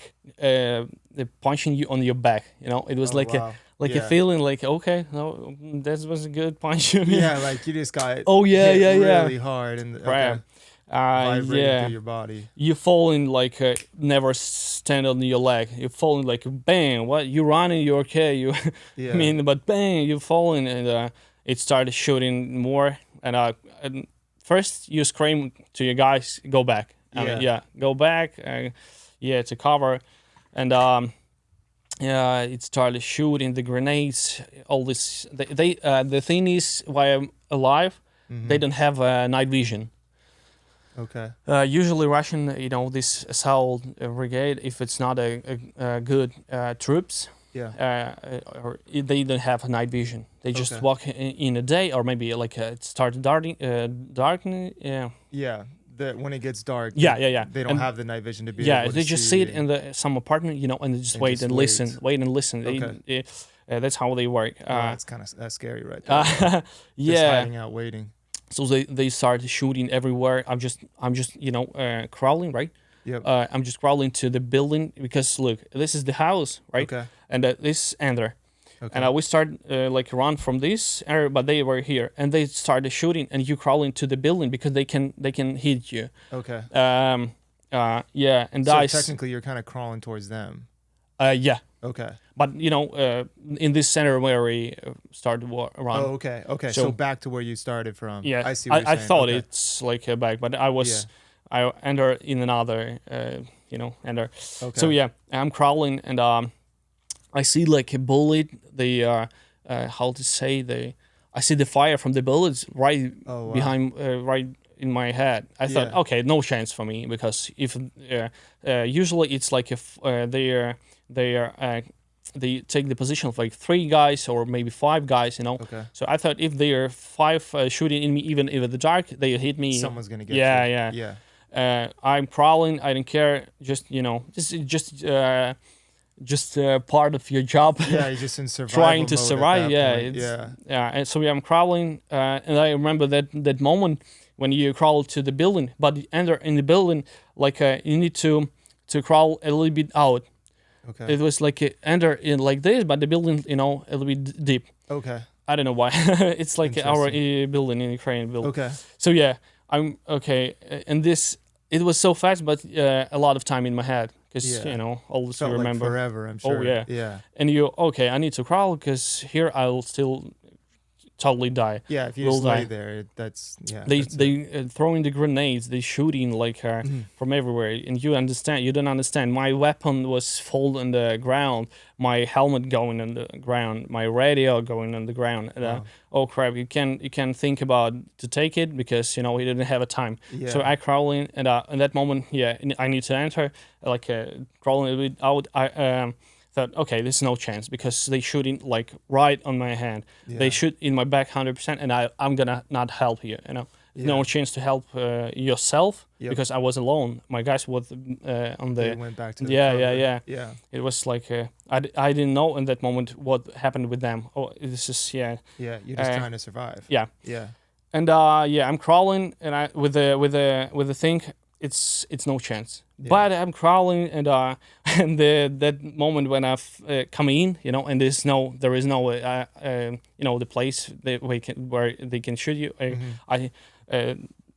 punching you on your back. It was Oh, wow. a Yeah. feeling like, okay, no, that was a good punch. Yeah, like you just got Oh, yeah, hit yeah. really hard and Right. vibrating Yeah, through your body. you falling like never stand on your leg. You're falling like bang. What you running? You're okay. You, Yeah. I mean, but bang, you falling, and it started shooting more. And first you scream to your guys, go back. I mean, go back. To cover, and it started shooting the grenades. All this. The thing is, why I'm alive, they don't have night vision. Okay. Usually Russian, this assault brigade, if it's not a good troops, or they don't have night vision. They just Okay. walk in a day, or maybe like it started darkening. Yeah. When it gets dark. Yeah. They don't And- have the night vision to be Yeah, able to they just sit in some apartment, and they just And wait just and wait. listen, wait and listen. Okay. That's how they work. that's scary right there. Just Yeah. hiding out, waiting. So they started shooting everywhere. I'm just crawling, right? Yep. I'm just crawling to the building because look, this is the house, right? Okay. And this ender. Okay. And we start run from this area, but they were here, and they started shooting, and you crawling to the building because they can hit you. Okay. And So dice. technically, you're kind of crawling towards them. Yeah. Okay. But in this center where we started run. Oh, okay. Okay. So- So back to where you started from. Yeah, I see. What you're I saying. thought Okay. it's like a back, but I enter in another, enter. Okay. So yeah, I'm crawling, and I see like a bullet. How to say I see the fire from the bullets right Oh, wow. behind, right in my head. I thought, Yeah. okay, no chance for me, because if usually it's like if they take the position of like 3 guys or maybe 5 guys, Okay. So I thought if they are 5 shooting in me, even if the dark, they hit me. Someone's gonna get Yeah, you. yeah. Yeah. I'm crawling. I don't care. Just just part of your job. Yeah. You're just in survival Trying to mode at survive. that Yeah, point. Yeah. And so I'm crawling, and I remember that moment when you crawl to the building, but you enter in the building like you need to crawl a little bit out. Okay. It was like under in like this, but the building, a little bit deep. Okay. I don't know why. It's like our building in Ukraine. Okay. So yeah, I'm okay. And this, it was so fast, but a lot of time in my head because Yeah. always Felt remember. like forever, I'm sure. yeah. Yeah. And okay, I need to crawl because here I'll still totally die. Yeah, if you Will just lay die. there, that's They that's it. they throwing the grenades, they shooting like from everywhere, and you don't understand. My weapon was fall on the ground, my helmet going on the ground, my radio going on the ground. And, Wow. oh crap! You can think about to take it because we didn't have a time. So Yeah. I crawling, and in that moment, I need to enter, like crawling a bit out. I thought, okay, there's no chance because they shooting like right on my hand. Yeah. They shoot in my back 100%, and I'm gonna not help you. No Yeah. chance to help yourself Yep. because I was alone. My guys was on They the. went back to the Yeah. Yeah. It was like I didn't know in that moment what happened with them. Oh, this is Yeah, you're just trying to survive. yeah. Yeah. And I'm crawling, and I with the thing, it's no chance. Yeah. But I'm crawling, and and that moment when I've come in, and there is no the place where they can shoot you. I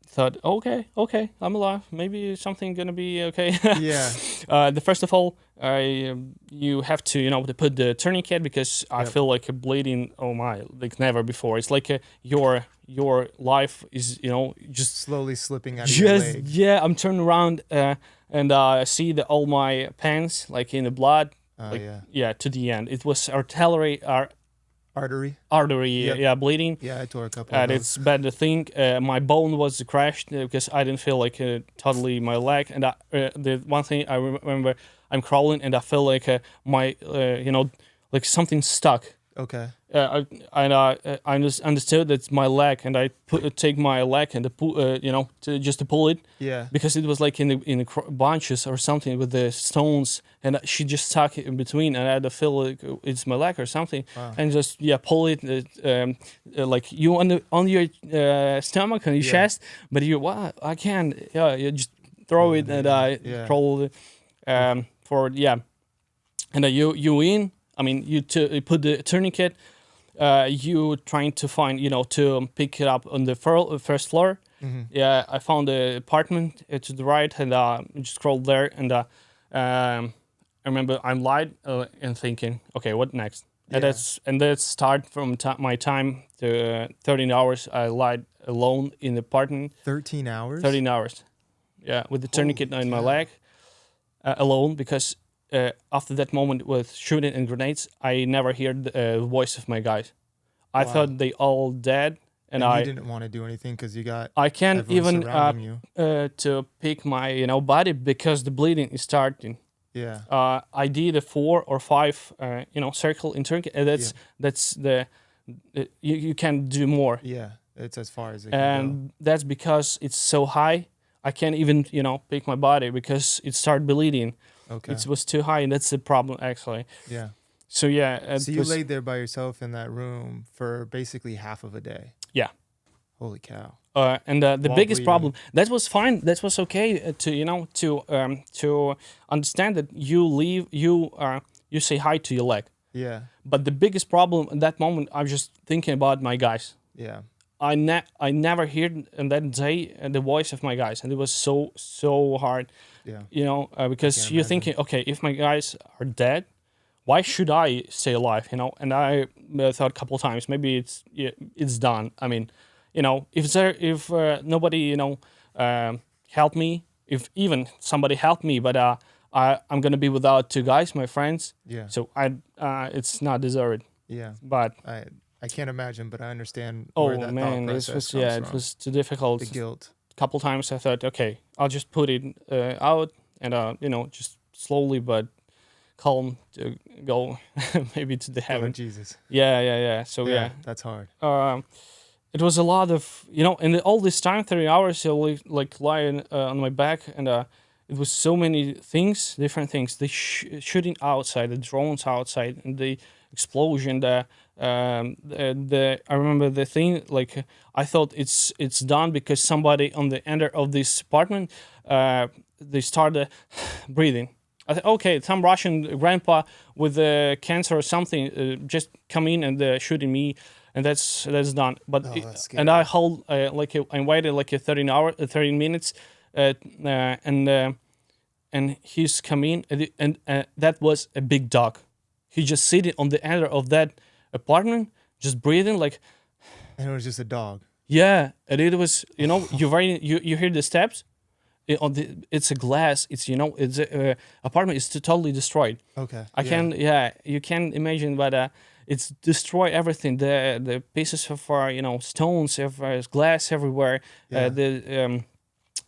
thought, okay, I'm alive. Maybe something gonna be okay. Yeah. The first of all, you have to to put the tourniquet because I Yep. feel like a bleeding. Oh my, like never before. It's like your life is just Slowly slipping out of your leg. I'm turning around and I see all my pants like in the blood. Like Yeah. to the end. It was Artery. artery Yep. bleeding. Yeah, I tore a couple of And those. it's bad to think. My bone was crashed because I didn't feel like totally my leg. And the one thing I remember, I'm crawling and I feel like my like something stuck. Okay. I just understood that's my leg, and I take my leg and to pull it Yeah. because it was like in the bunches or something with the stones, and she just stuck it in between, and I had to feel like it's my leg or something, Wow. and just pull it like you on your stomach on your chest, but I can't. Yeah, you just throw it and I crawl and you in. I mean, you put the tourniquet. You trying to find, to pick it up on the first floor. Mm-hmm. Yeah, I found the apartment to the right, and just crawled there. And I remember I'm lied and thinking, okay, what next? Yeah. And that's start from my time to 13 hours. I lied alone in the apartment. 13 hours? 13 hours. Yeah, with the tourniquet in my cow. leg, alone because. After that moment with shooting and grenades, I never heard the voice of my guys. I Wow. thought they all dead, and you didn't want to do anything because you got I can't everyone even surrounding you. to pick my body because the bleeding is starting. Yeah. I did a 4 or 5 circle in Turkey, and that's the you can do more, Yeah. It's as far as it can and that's because it's so high. I can't even pick my body because it started bleeding. go. Okay. It was too high, and that's the problem actually. Yeah. So yeah, So you laid there by yourself in that room for basically half of a day. Yeah. Holy cow. And the While biggest bleeding. problem that was fine. That was okay to understand that you say hi to your leg. Yeah. But the biggest problem at that moment, I was just thinking about my guys. Yeah. I never heard in that day the voice of my guys, and it was so hard. Yeah. Because can't you're imagine. thinking, okay, if my guys are dead, why should I stay alive? And I thought a couple of times maybe it's done. I mean, if nobody help me, if even somebody helped me, but I'm gonna be without 2 guys, my friends. Yeah. So it's not deserved. Yeah. But I can't imagine, but I understand oh where that man, thought this process was comes it from. was too difficult. The guilt. Couple times I thought, okay, I'll just put it out and just slowly but calm to go maybe to the Oh, heaven. Jesus. Yeah. So yeah. That's hard. It was a lot of and all this time, 30 hours, I like lying on my back, and it was so many things, different things. The shooting outside, the drones outside, and the explosion. I remember the thing, like I thought it's done because somebody on the end of this apartment they started breathing. I thought, okay, some Russian grandpa with cancer or something just come in and shooting me, and that's done. But that's and I hold I waited like a 13 minutes, and he's come in, and that was a big dog. He just sitting on the end of that apartment, just breathing like. And it was just a dog. Yeah, and it was, you hear the steps. It's a glass. It's it's apartment is totally destroyed. Okay. You can imagine, but it's destroy everything. The pieces of stones, glass everywhere. Yeah. The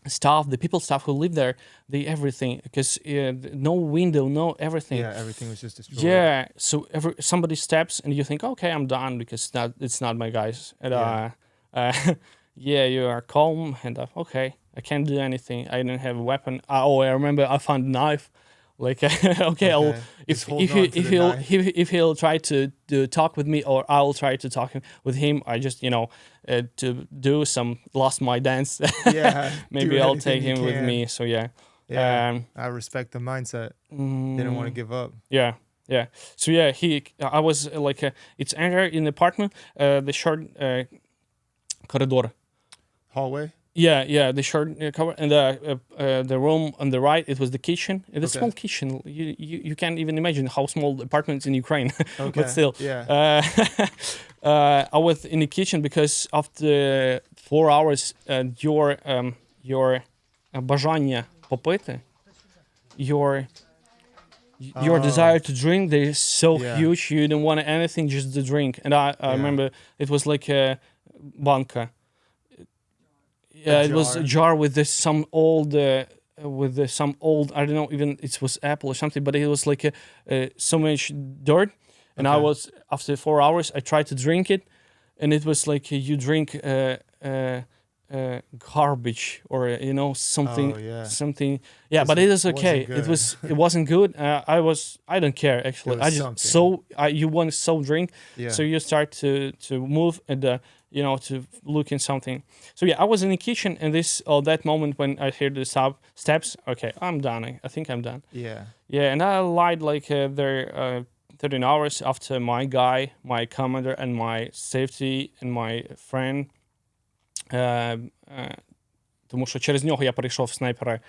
stuff, the stuff who live there, everything, because no window, no everything. Yeah, everything was just destroyed. Yeah, so somebody steps and you think, okay, I'm done because it's not my guys. And yeah, you are calm and okay, I can't do anything. I didn't have a weapon. I remember I found a knife. Like okay, I'll, if he'll try to talk with me, or I'll try to talk with him. I just to do some lost my dance. Yeah, maybe I'll take him with me. So yeah. Yeah, I respect the mindset. Didn't want to give up. Yeah. Yeah. So yeah, I was like, it's enter in the apartment, the short corridor. Hallway? Yeah, the short cover, and the room on the right, it was the kitchen. It's a small kitchen. You can't even imagine how small the apartments in Ukraine. Okay. But still, yeah. I was in the kitchen because after 4 hours, your бажання попити, your desire to drink, they're so huge. You don't want anything, just the drink. And I remember it was like a banka. Yeah, it was a jar with some old, I don't know, even it was apple or something, but it was like so much dirt. And I was, after 4 hours, I tried to drink it, and it was like you drink garbage or something, something. Yeah, but it was okay. It wasn't good. I don't care actually. I just you want to drink, so you start to move and to look in something. So yeah, I was in the kitchen, and that moment when I hear the steps, okay, I'm done. I think I'm done. Yeah. Yeah, and I lied like there 13 hours after my guy, my commander, and my safety, and my friend. Тому що через нього я перейшов в снайпера.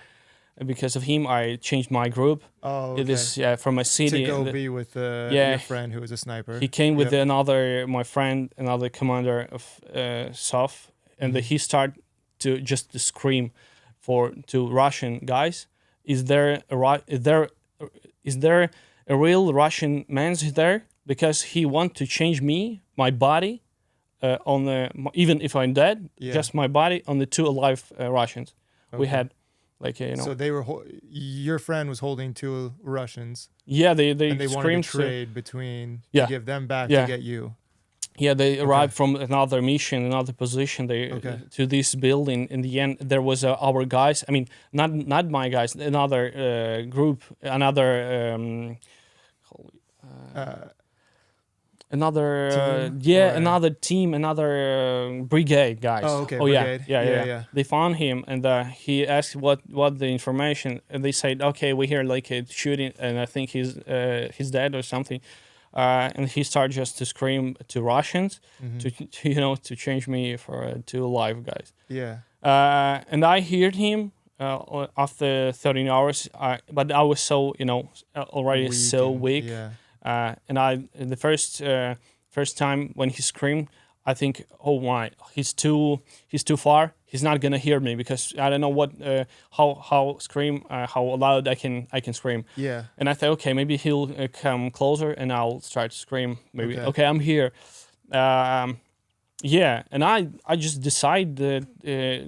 Because of him, I changed my group. Oh, okay. It is from a city. To go be with your friend who was a sniper. He came with my friend, another commander of SOF, and he started to scream to Russian guys. Is there a real Russian man there? Because he want to change my body, even if I'm dead, just my body on the 2 alive Russians we had. Like So they were. Your friend was holding 2 Russians. Yeah, they wanted to trade between to give them back to get you. Yeah, they arrived from another mission, another position. To this building. In the end, there was our guys. I mean, not my guys. Another group, another. Another team, another team, another brigade guys. Oh, okay. Brigade. Yeah. They found him, and he asked what the information, and they said, okay, we hear like a shooting, and I think he's dead or something. And he started just to scream to Russians to change me for 2 live guys. Yeah. And I heard him after 13 hours, but I was so already so weak. Yeah. And the first time when he screamed, I think, oh my, he's too far. He's not gonna hear me because I don't know what how loud I can scream. Yeah. And I thought, okay, maybe he'll come closer and I'll start to scream. Maybe okay, I'm here. Yeah, and I just decide that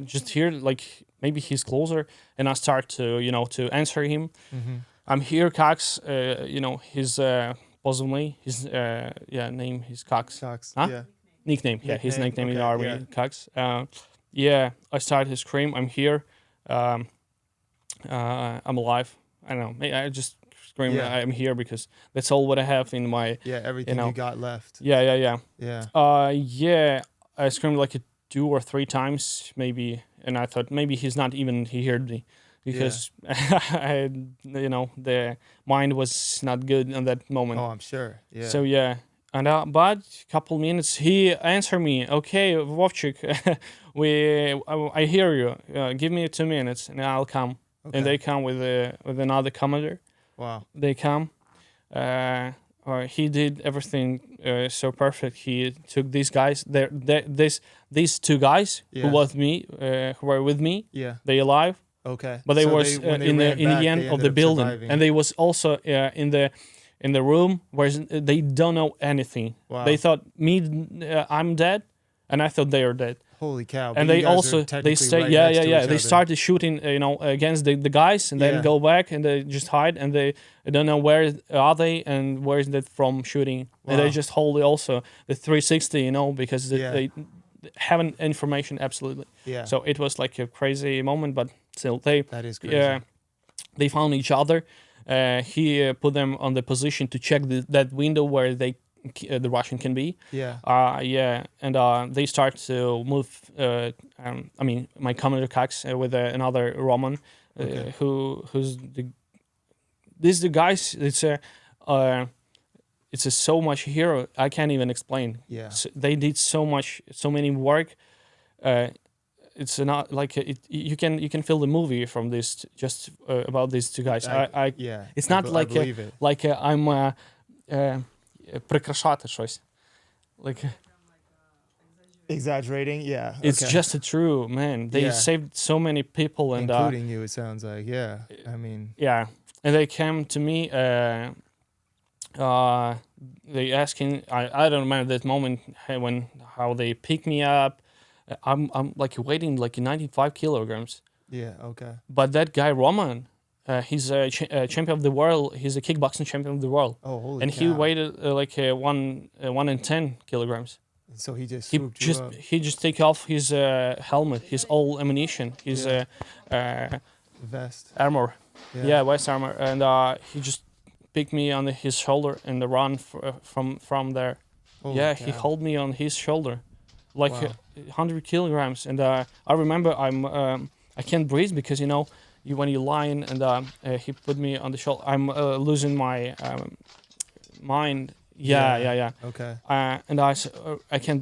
just here, like maybe he's closer, and I start to to answer him. Mm-hmm. I'm here, Cox. His позывной, his name, his Cox. Cox. Huh? Yeah. Nickname. Yeah, his nickname in the army, Cox. I started to scream. I'm here. I'm alive. I don't know. I just scream. Yeah. I'm here because that's all what I have in my. Yeah, everything you got left. Yeah. Yeah. I screamed like 2 or 3 times maybe, and I thought maybe he heard me. because I, the mind was not good in that moment. Oh, I'm sure. Yeah. So yeah, and but couple minutes he answered me. Okay, Vovchik, I hear you. Give me 2 minutes and I'll come. Okay. And they come with another commander. Wow. They come. He did everything so perfect. He took these guys. These 2 guys Yeah. who were with me. Yeah. They alive. Okay. But they So was when they in ran the back, end they of ended the up building, surviving. and they was also in the room where they don't know anything. Wow. They thought I'm dead, and I thought they are dead. Holy cow. But And you they guys are also technically stay right next to yeah. each They other. started shooting against the guys, and then Yeah. go back and they just hide, and they don't know where are they and where is that from shooting, and they Wow. just hold also the 360, because Yeah. they haven't information absolutely. Yeah. So it was like a crazy moment, but still That is crazy. they found each other. He put them on the position to check that window where the Russian can be. Yeah. And they start to move. My commander Cox with another Roman, Okay. who's the guys. It's a so much hero. I can't even explain. Yeah. They did so many work. It's not like you can feel the movie from this just about these 2 guys. Yeah. It's I not be- I like believe it. I'm прикрашати щось. Like Exaggerating. Yeah. it's okay. just a true man. They Yeah. saved so many people, and including you. It sounds like. Yeah. I mean. yeah, and they came to me. They asking. I don't remember that moment how they picked me up. I'm like weighing like 95 kilograms. Yeah. Okay. But that guy Roman, he's a champion of the world. He's a kickboxing champion of the world, Oh, holy and cow. he weighed like 110 kilograms. So he just He swooped you up. he just take off his helmet, his all ammunition, his Vest. armor, vest armor, and he just picked me on his shoulder and run from there. Holy He cow. held me on his shoulder, like Wow. 100 kilograms, and I remember I can't breathe because when you lying and he put me on the shoulder, I'm losing my mind. Yeah. Okay. And I said, I can't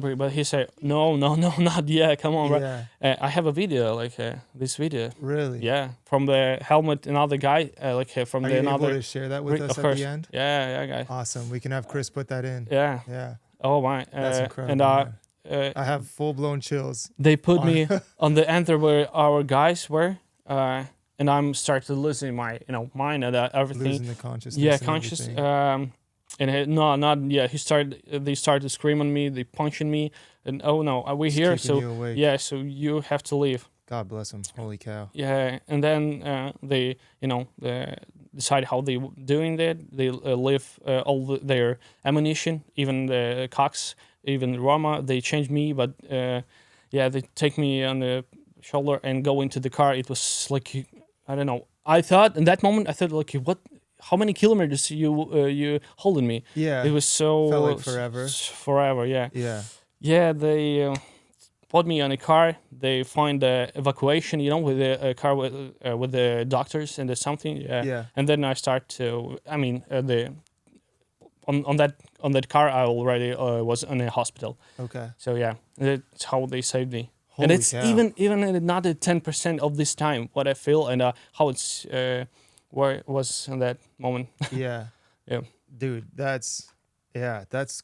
breathe. But he said, no, not yet. Come on, bro. Yeah. I have a video, like this video. Really? Yeah, from the helmet, another guy, from Are the you able another. to share that with us Of at course. the end? Yeah, guy. Awesome. We can have Chris put that in. Yeah. Yeah. Oh my. That's incredible. And man. I have full blown chills. they put me on the enter where our guys were, and I'm started losing my mind and everything. Losing the consciousness. Yeah, and conscious. everything. And not yet. They started to scream on me. They punching me, and oh no, we're Just here. keeping So you awake. yeah, so you have to leave. God bless him. Holy cow. Yeah, and then they decide how they doing that. They leave all their ammunition, even the Cox, even Roma. They changed me, but they take me on the shoulder and go into the car. It was like I don't know. I thought in that moment like what. How many kilometers you holding me? Yeah. It was so Felt like forever. Forever, yeah. Yeah. Yeah, they put me on a car. They find the evacuation, with a car with the doctors and something. Yeah. Yeah. And then I start to. I mean, on that car, I already was in a hospital. Okay. So yeah, that's how they saved me. Holy And it's cow. even not a 10% of this time what I feel and how it's where it was in that moment. Yeah. Yeah. Dude, that's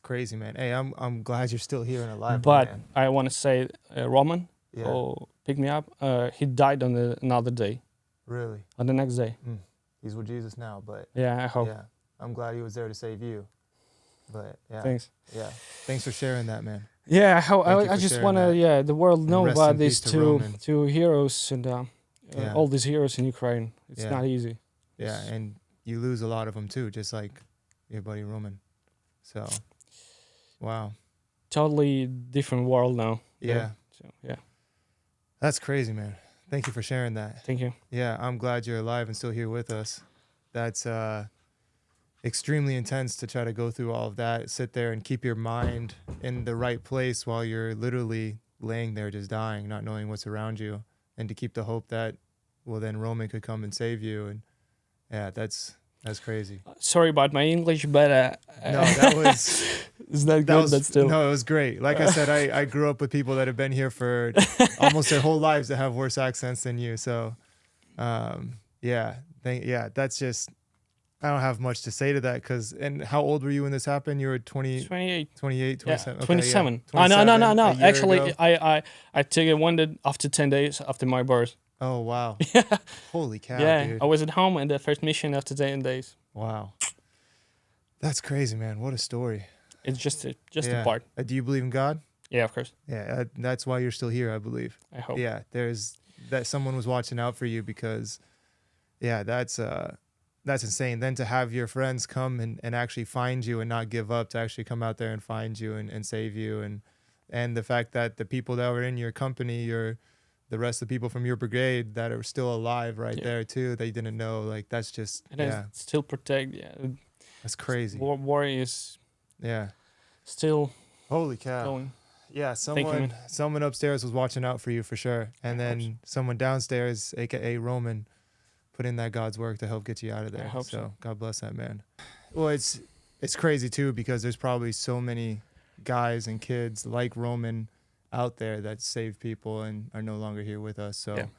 crazy, man. Hey, I'm glad you're still here and alive. But man. I want to say Roman, Yeah. who picked me up, he died on another day, Really. on the next day. He's with Jesus now, but Yeah, I hope. yeah. I'm glad he was there to save you. But yeah. Thanks. Yeah. Thanks for sharing that, man. Yeah, Thank you I for just sharing want to, that. the world And know rest about in these peace to Roman. two heroes and Yeah. all these heroes in Ukraine. It's Yeah. not easy. Yeah, and you lose a lot of them too, just like your buddy Roman. So, wow. Totally different world now. Yeah. So yeah, That's crazy, man. Thank you for sharing that. thank you. Yeah, I'm glad you're alive and still here with us. That's extremely intense to try to go through all of that, sit there and keep your mind in the right place while you're literally laying there just dying, not knowing what's around you, and to keep the hope that well, then Roman could come and save you. And yeah, that's crazy. Sorry about my English, but No, that was it's not that good, was but still. no, it was great. Like I said, I grew up with people that have been here for almost their whole lives that have worse accents than you. So, yeah, that's just. I don't have much to say to that because. And how old were you when this happened? You were 20, 28. 28, 27. Yeah, Okay, 27. yeah. No. 27, a year Actually, ago. I took it one day after 10 days after my birth. Oh wow. Holy cow, Yeah, dude. I was at home in the first mission after 10 days. Wow. That's crazy, man. What a story. It's just a Yeah. part. Do you believe in God? Yeah, of course. Yeah, that's why you're still here, I believe. I hope. Yeah, there's that someone was watching out for you because, yeah, that's insane. Then to have your friends come and actually find you and not give up, to actually come out there and find you and save you, and the fact that the people that were in your company, the rest of the people from your brigade that are still alive there too, they didn't know. Like that's just And I still protect. Yeah, that's crazy. War is Yeah. still Holy cow. going. Yeah, Thank you, man. someone upstairs was watching out for you for sure, and then someone downstairs, aka Roman, put in that God's work to help get you out of there. I hope so. God bless that man. Well, it's crazy too because there's probably so many guys and kids like Roman out there that saved people and are no longer here with us. So,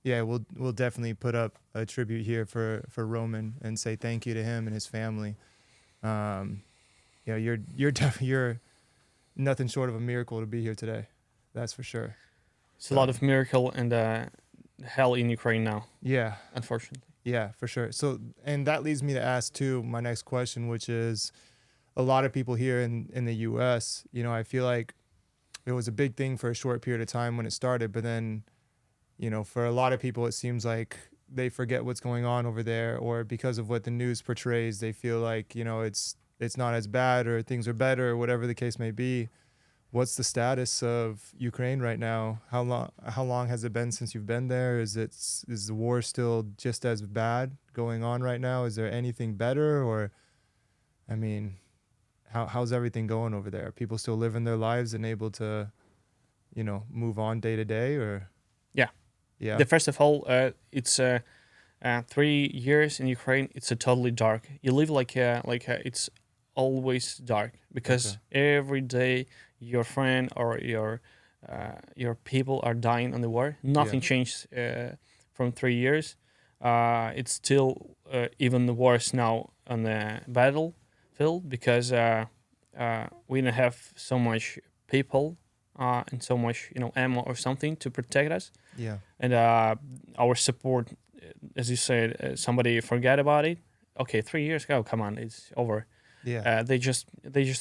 we'll definitely put up a tribute here for Roman and say thank you to him and his family. You're nothing short of a miracle to be here today. That's for sure. It's a lot of miracle and hell in Ukraine now, Yeah. unfortunately. Yeah, for sure. So, and that leads me to ask too, my next question, which is a lot of people here in the US, I feel like it was a big thing for a short period of time when it started, but then, for a lot of people, it seems like they forget what's going on over there, or because of what the news portrays, they feel like, it's not as bad or things are better or whatever the case may be. What's the status of Ukraine right now? How long has it been since you've been there? Is the war still just as bad going on right now? Is there anything better, or, I mean, how's everything going over there? Are people still living their lives and able to, move on day to day, or? Yeah. Yeah. First of all, it's 3 years in Ukraine. It's a totally dark. You live like it's always dark because every day your friend or your people are dying on the war. Nothing changed from 3 years. It's still even worse now on the battlefield because we don't have so much people and so much ammo or something to protect us. Yeah. And our support, as you said, somebody forgot about it. Okay, 3 years ago, come on, it's over. Yeah. They just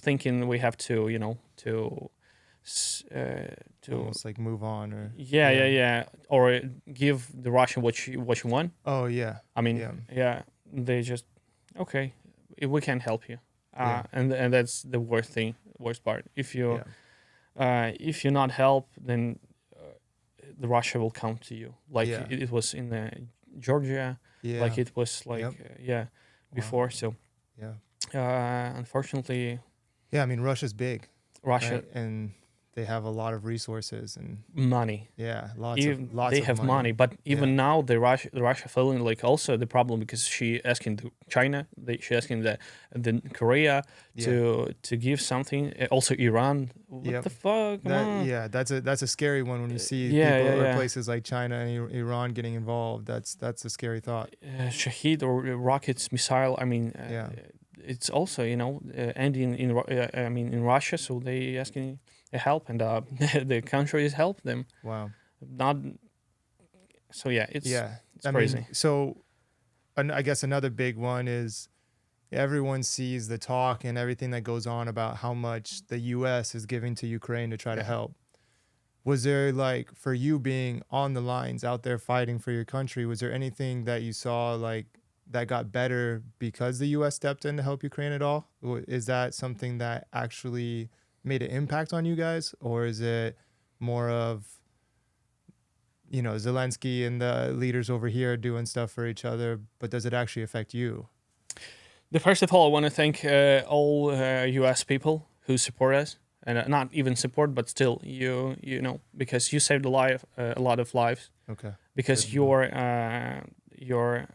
thinking we have to to almost like move on, or or give the Russian what you want. Oh yeah. I mean, they just okay, we can help you, and that's the worst part. If you not help, then the Russia will come to you like it was in Georgia, like it was like before. So unfortunately, I mean, Russia's big. Russia right? And they have a lot of resources and money. Yeah, They have money, but even now the Russia feeling like also the problem because she asking China, she asking the Korea to give something. Also Iran. What the fuck? That's a scary one when you see people or places like China and Iran getting involved. That's a scary thought. Shahid or rockets, missile. I mean, it's also ending in Russia, so they asking help, and the country has helped them. Wow. It's I crazy. mean, so I guess another big one is everyone sees the talk and everything that goes on about how much the U.S. is giving to Ukraine to try to help. Was there, like, for you being on the lines out there fighting for your country, was there anything that you saw like that got better because the U.S. stepped in to help Ukraine at all? Is that something that actually made an impact on you guys, or is it more of Zelenskyy and the leaders over here doing stuff for each other, but does it actually affect you? First of all, I want to thank all U.S. people who support us, and not even support, but still, because you saved a lot of lives. Okay. because Good to know. your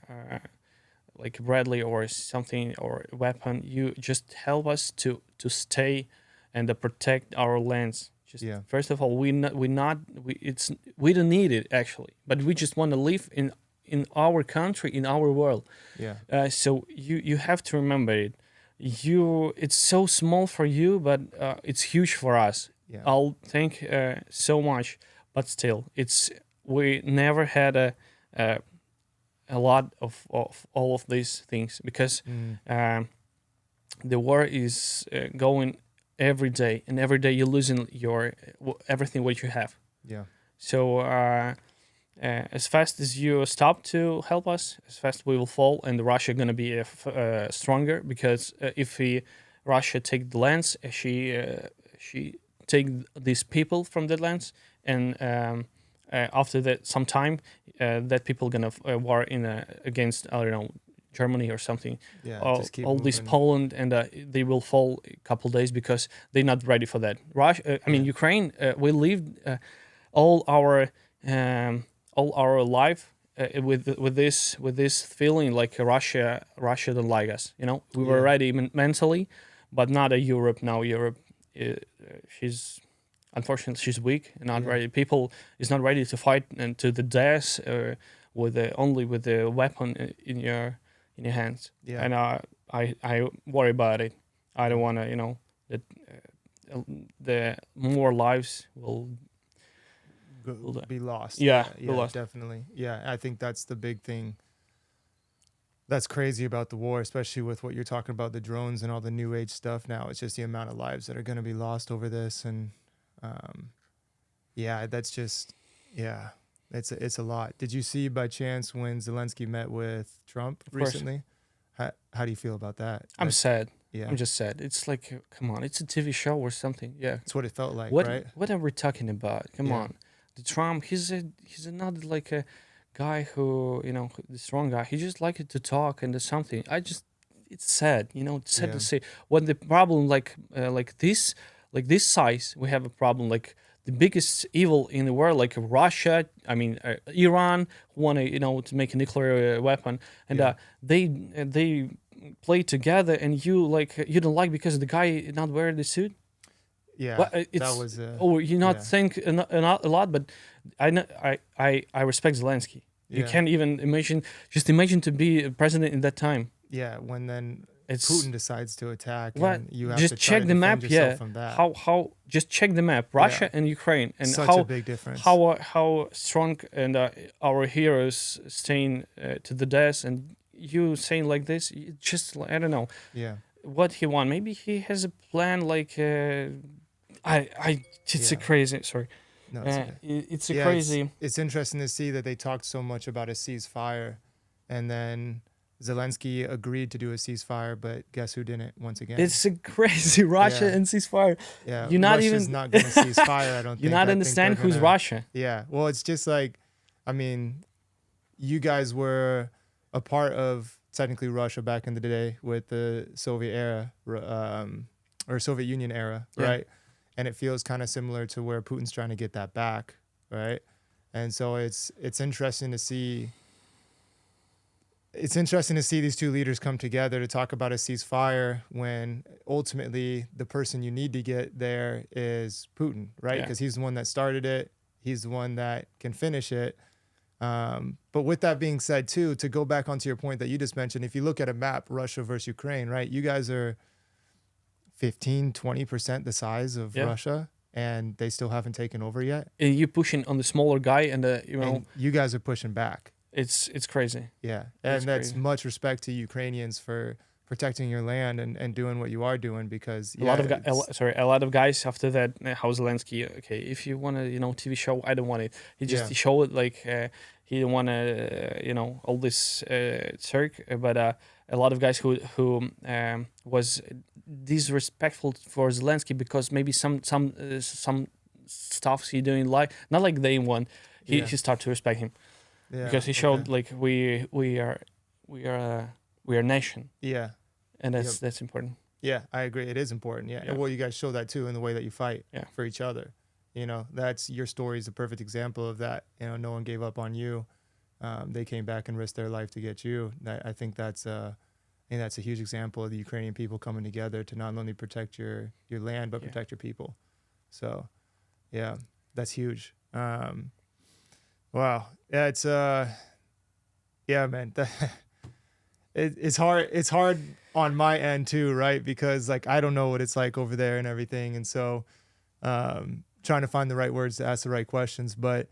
like Bradley or something or weapon, you just help us to stay and to protect our lands. Just Yeah. first of all, we don't need it actually, but we just want to live in our country, in our world. Yeah. So you have to remember it. It's so small for you, but it's huge for us. Yeah. I'll thank so much, but still, we never had a lot of all of these things because the war is going every day, and every day you're losing everything what you have. Yeah. So as fast as you stop to help us, as fast we will fall, and Russia gonna be stronger because if Russia take the lands, she take these people from the lands, and after that some time, that people gonna war against, I don't know, Germany or something. Yeah. Just keep all this moving. Poland, and they will fall a couple days because they're not ready for that. Russia, Ukraine, we lived all our life with this feeling like Russia don't like us. We were Yeah. ready mentally, but not a Europe now. Europe, she's unfortunately she's weak and not ready. People is not ready to fight and to the death only with the weapon in your hands. Yeah. And I worry about it. I don't want to that the more lives will Be lost. Yeah, be Yeah. lost. Definitely. Yeah. I think that's the big thing. That's crazy about the war, especially with what you're talking about, the drones and all the new age stuff now. It's just the amount of lives that are going to be lost over this. And that's just, it's a lot. Did you see by chance when Zelenskyy met with Trump course. recently? How do you feel about that? I'm sad. Yeah. I'm just sad. It's like, come on, it's a TV show or something. Yeah. That's what it felt like, What right? what are we talking about? Come Yeah. on. The Trump, he's another like a guy who, the strong guy. He just liked to talk and do something. It's sad, it's sad Yeah. to say. When the problem like this size, we have a problem like the biggest evil in the world, like Russia, Iran, who want to, to make a nuclear weapon, and Yeah. they play together, and you don't like because the guy not wearing the suit. Yeah. Well, that was you not yeah. think a lot, but I respect Zelensky. You Yeah. can't even imagine. Just imagine to be a president in that time. Yeah, when then It's Putin decides to attack, what and you have just to try check to the defend map. yourself Yeah, from that. how just check the map. Russia and Ukraine, and Such how a big difference. how strong and our heroes staying to the death, and you saying like this, just I don't know Yeah, what he want. Maybe he has a plan like. It's a Yeah. crazy. Sorry. no, it's okay. It's a Yeah, crazy. It's interesting to see that they talked so much about a ceasefire, and then Zelensky agreed to do a ceasefire, but guess who didn't once again? It's a crazy Russia Yeah. and ceasefire. yeah, you're not Russia's even- not going to cease fire. I don't think. You not I think understand they're who's gonna- Russia. Yeah, well, it's just like, you guys were a part of technically Russia back in the day with the Soviet era, or Soviet Union era, Yeah. right? And it feels kind of similar to where Putin's trying to get that back, right? And so it's interesting to see. It's interesting to see these two leaders come together to talk about a ceasefire when ultimately the person you need to get there is Putin, right? Yeah. Because he's the one that started it. He's the one that can finish it. But with that being said, too, to go back onto your point that you just mentioned, if you look at a map, Russia versus Ukraine, right? You guys are 15, 20% the size of Yeah. Russia, and they still haven't taken over yet. And you pushing on the smaller guy, and And you guys are pushing back. it's crazy. Yeah. That's And that's crazy. much respect to Ukrainians for protecting your land and doing what you are doing, because A lot of guys after that. How Zelensky? Okay, if you want a TV show, I don't want it. He just Yeah. showed like he didn't want to all this circ, but a lot of guys who was disrespectful for Zelensky because maybe some stuff he doing like not like they want. Yeah. He started to respect him Yeah, because he showed okay. like we are a nation, Yeah. and that's important. Yeah, I agree. It is important. Yeah. Yeah. Well, you guys show that too in the way that you fight Yeah. for each other. That's your story is a perfect example of that. No one gave up on you. they came back and risked their life to get you. I think that's a huge example of the Ukrainian people coming together to not only protect your land but protect your people. So, yeah, that's huge. Wow, yeah, it's yeah, man. It's hard. It's hard on my end too, right? Because like I don't know what it's like over there and everything, and so trying to find the right words to ask the right questions. But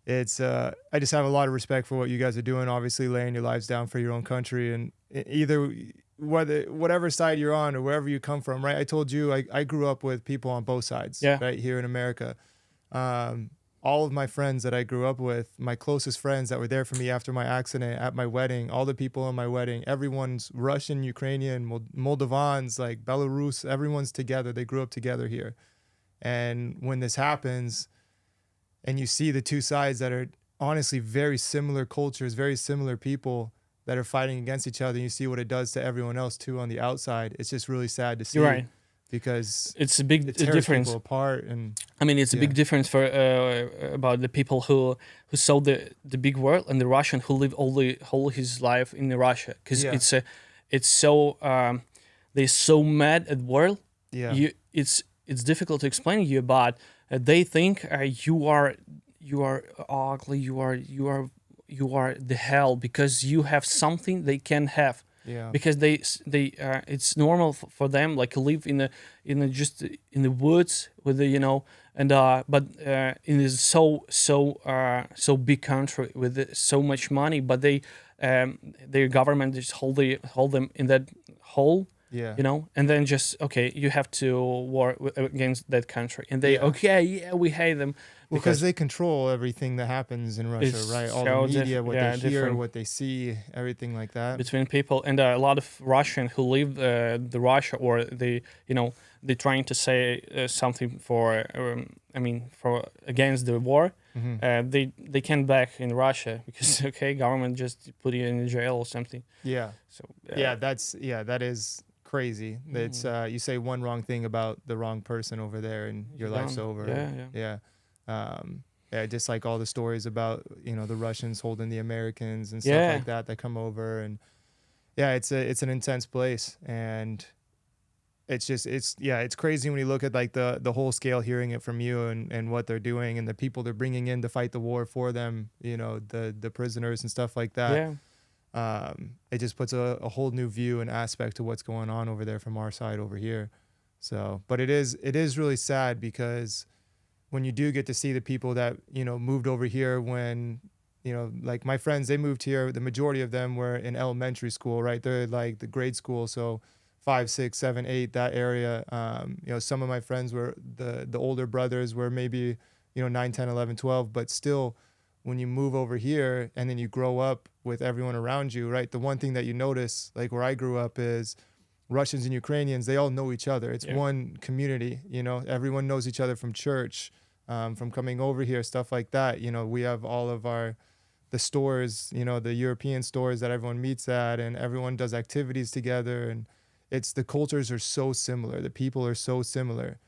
it's I just have a lot of respect for what you guys are doing. Obviously, laying your lives down for your own country, and either whatever side you're on or wherever you come from, right? I told you I grew up with people on both sides, right here in America. All of my friends that I grew up with, my closest friends that were there for me after my accident, at my wedding, all the people in my wedding, everyone's Russian, Ukrainian, Moldovans, like Belarus, everyone's together. They grew up together here. And when this happens and you see the two sides that are honestly very similar cultures, very similar people that are fighting against each other, and you see what it does to everyone else too on the outside, it's just really sad to see. You're right. Because it's a big it tears difference people apart, and I mean, it's a big difference for about the people who saw the big world and the Russian who live all his life in Russia, because it's so they're so mad at world. Yeah, it's difficult to explain to you, but they think you are ugly, you are the hell because you have something they can't have. Yeah, because they it's normal for them like live in the woods with the and but in this so big country with so much money, but they their government just hold them in that hole. Yeah, and then just you have to war against that country, and they we hate them because they control everything that happens in Russia, right? All the media, what they hear, what they see, everything like that between people, and a lot of Russian who leave the Russia or they're trying to say something for for against the war. Mm-hmm. They can't back in Russia because government just put you in jail or something. Yeah. So that is crazy. It's you say one wrong thing about the wrong person over there and your life's over. Just like all the stories about the Russians holding the Americans and stuff like that come over, and it's an intense place, and it's crazy when you look at like the whole scale, hearing it from you and what they're doing and the people they're bringing in to fight the war for them, the prisoners and stuff like that. It just puts a whole new view and aspect to what's going on over there from our side over here. So, but it is really sad because when you do get to see the people that, moved over here when, like my friends, they moved here, the majority of them were in elementary school, right? They're like the grade school. So 5, 6, 7, 8, that area. Some of my friends were the older brothers were maybe, 9, 10, 11, 12, but still when you move over here and then you grow up with everyone around you, right? The one thing that you notice, like where I grew up, is Russians and Ukrainians, they all know each other. It's one community, everyone knows each other from church, from coming over here, stuff like that. We have all of the stores, the European stores that everyone meets at, and everyone does activities together. And the cultures are so similar. The people are so similar.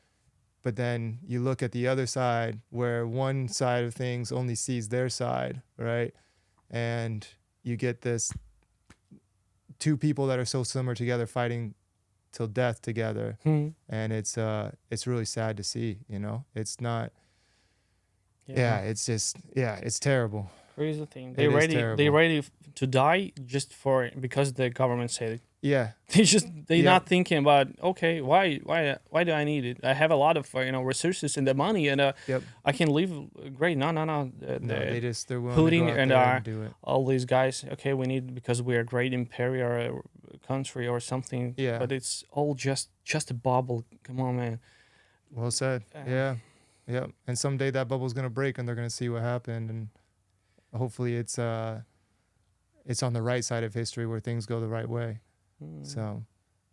But then you look at the other side where one side of things only sees their side, right? And you get this two people that are so similar together fighting till death together. And it's really sad to see, It's not it's terrible. Crazy thing. They're ready to die just because the government said it. Yeah, they're not thinking about why do I need it? I have a lot of resources and the money, and I can live great. No. They're willing Putin to go out there and do it. All these guys. We need because we are a great imperial country or something. Yeah, but it's all just a bubble. Come on, man. Well said. Yeah. And someday that bubble's gonna break, and they're gonna see what happened, and hopefully it's on the right side of history where things go the right way. So,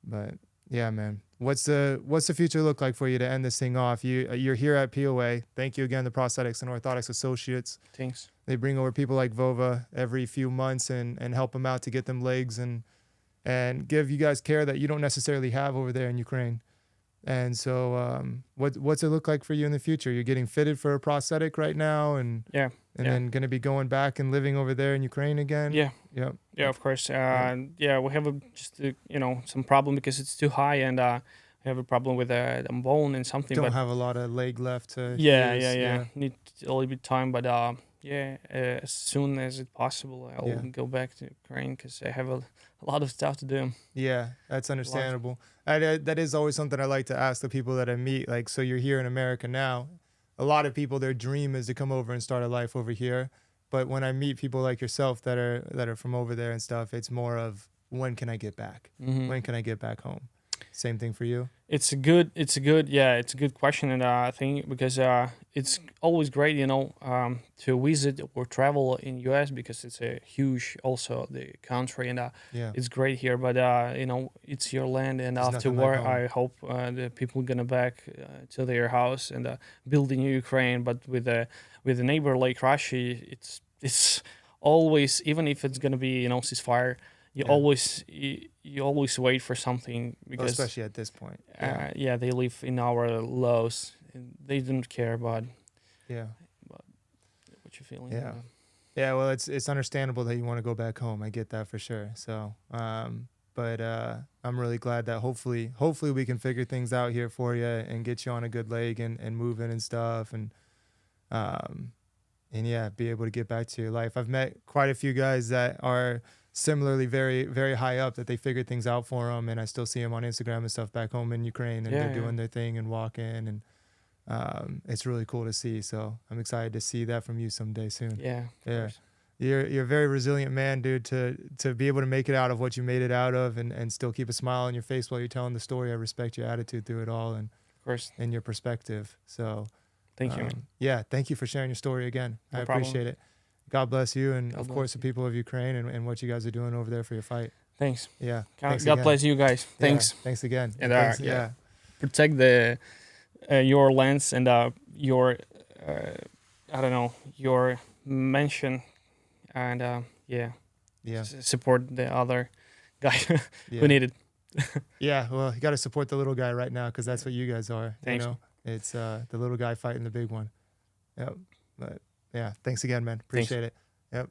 but yeah, man, what's the future look like for you to end this thing off? You're here at POA. Thank you again, the Prosthetics and Orthotics Associates. Thanks. They bring over people like Vova every few months and help them out to get them legs and give you guys care that you don't necessarily have over there in Ukraine. And so, what's it look like for you in the future? You're getting fitted for a prosthetic right now, and Yeah. then going to be going back and living over there in Ukraine again. Yeah. Yep. Yeah, of course. Yeah, we have some problem because it's too high, and we have a problem with a bone and something. Don't But have a lot of leg left to. yeah, use. yeah. Need a little bit time, but as soon as it's possible, I'll Yeah. go back to Ukraine because I have a lot of stuff to do. Yeah, that's understandable. That is always something I like to ask the people that I meet. Like, so you're here in America now. A lot of people, their dream is to come over and start a life over here. But when I meet people like yourself that are from over there and stuff, it's more of, when can I get back? Mhm. When can I get back home? Same thing for you. It's a good question, and I think because it's always great, to visit or travel in US because it's a huge also the country, and Yeah. it's great here. But it's your land, and There's after nothing like war, home. I hope the people gonna back to their house and build a new Ukraine. But with a neighbor like Russia, it's always, even if it's gonna be ceasefire. You Yeah. always wait for something Well, because especially at this point. they live in our laws and they don't care about Yeah. what you're feeling. Yeah. Yeah, well, it's understandable that you want to go back home. I get that for sure. So, but I'm really glad that hopefully we can figure things out here for you and get you on a good leg and moving and stuff, and yeah, be able to get back to your life. I've met quite a few guys that are similarly very, very high up, that they figured things out for them, and I still see them on Instagram and stuff back home in Ukraine, and they're doing their thing and walking, and it's really cool to see. So I'm excited to see that from you someday soon. Yeah. Of Yeah. course. You're a very resilient man, dude, to be able to make it out of what you made it out of, and still keep a smile on your face while you're telling the story. I respect your attitude through it all, and Of course. your perspective. So Thank you, man. yeah, thank you for sharing your story again. No I problem. appreciate it. God bless you, and God of bless course the you. people of Ukraine, and what you guys are doing over there for your fight. Thanks. Yeah. God, Thanks God again. bless you guys. Yeah, Thanks. thanks again. And, Thanks, yeah. Protect your lands and your I don't know, your mention, and yeah, support the other guy yeah. who need it. Yeah, well, you got to support the little guy right now, because that's what you guys are. Thanks. You know, it's the little guy fighting the big one. Yep. But yeah, thanks again, man. Appreciate it. Yep.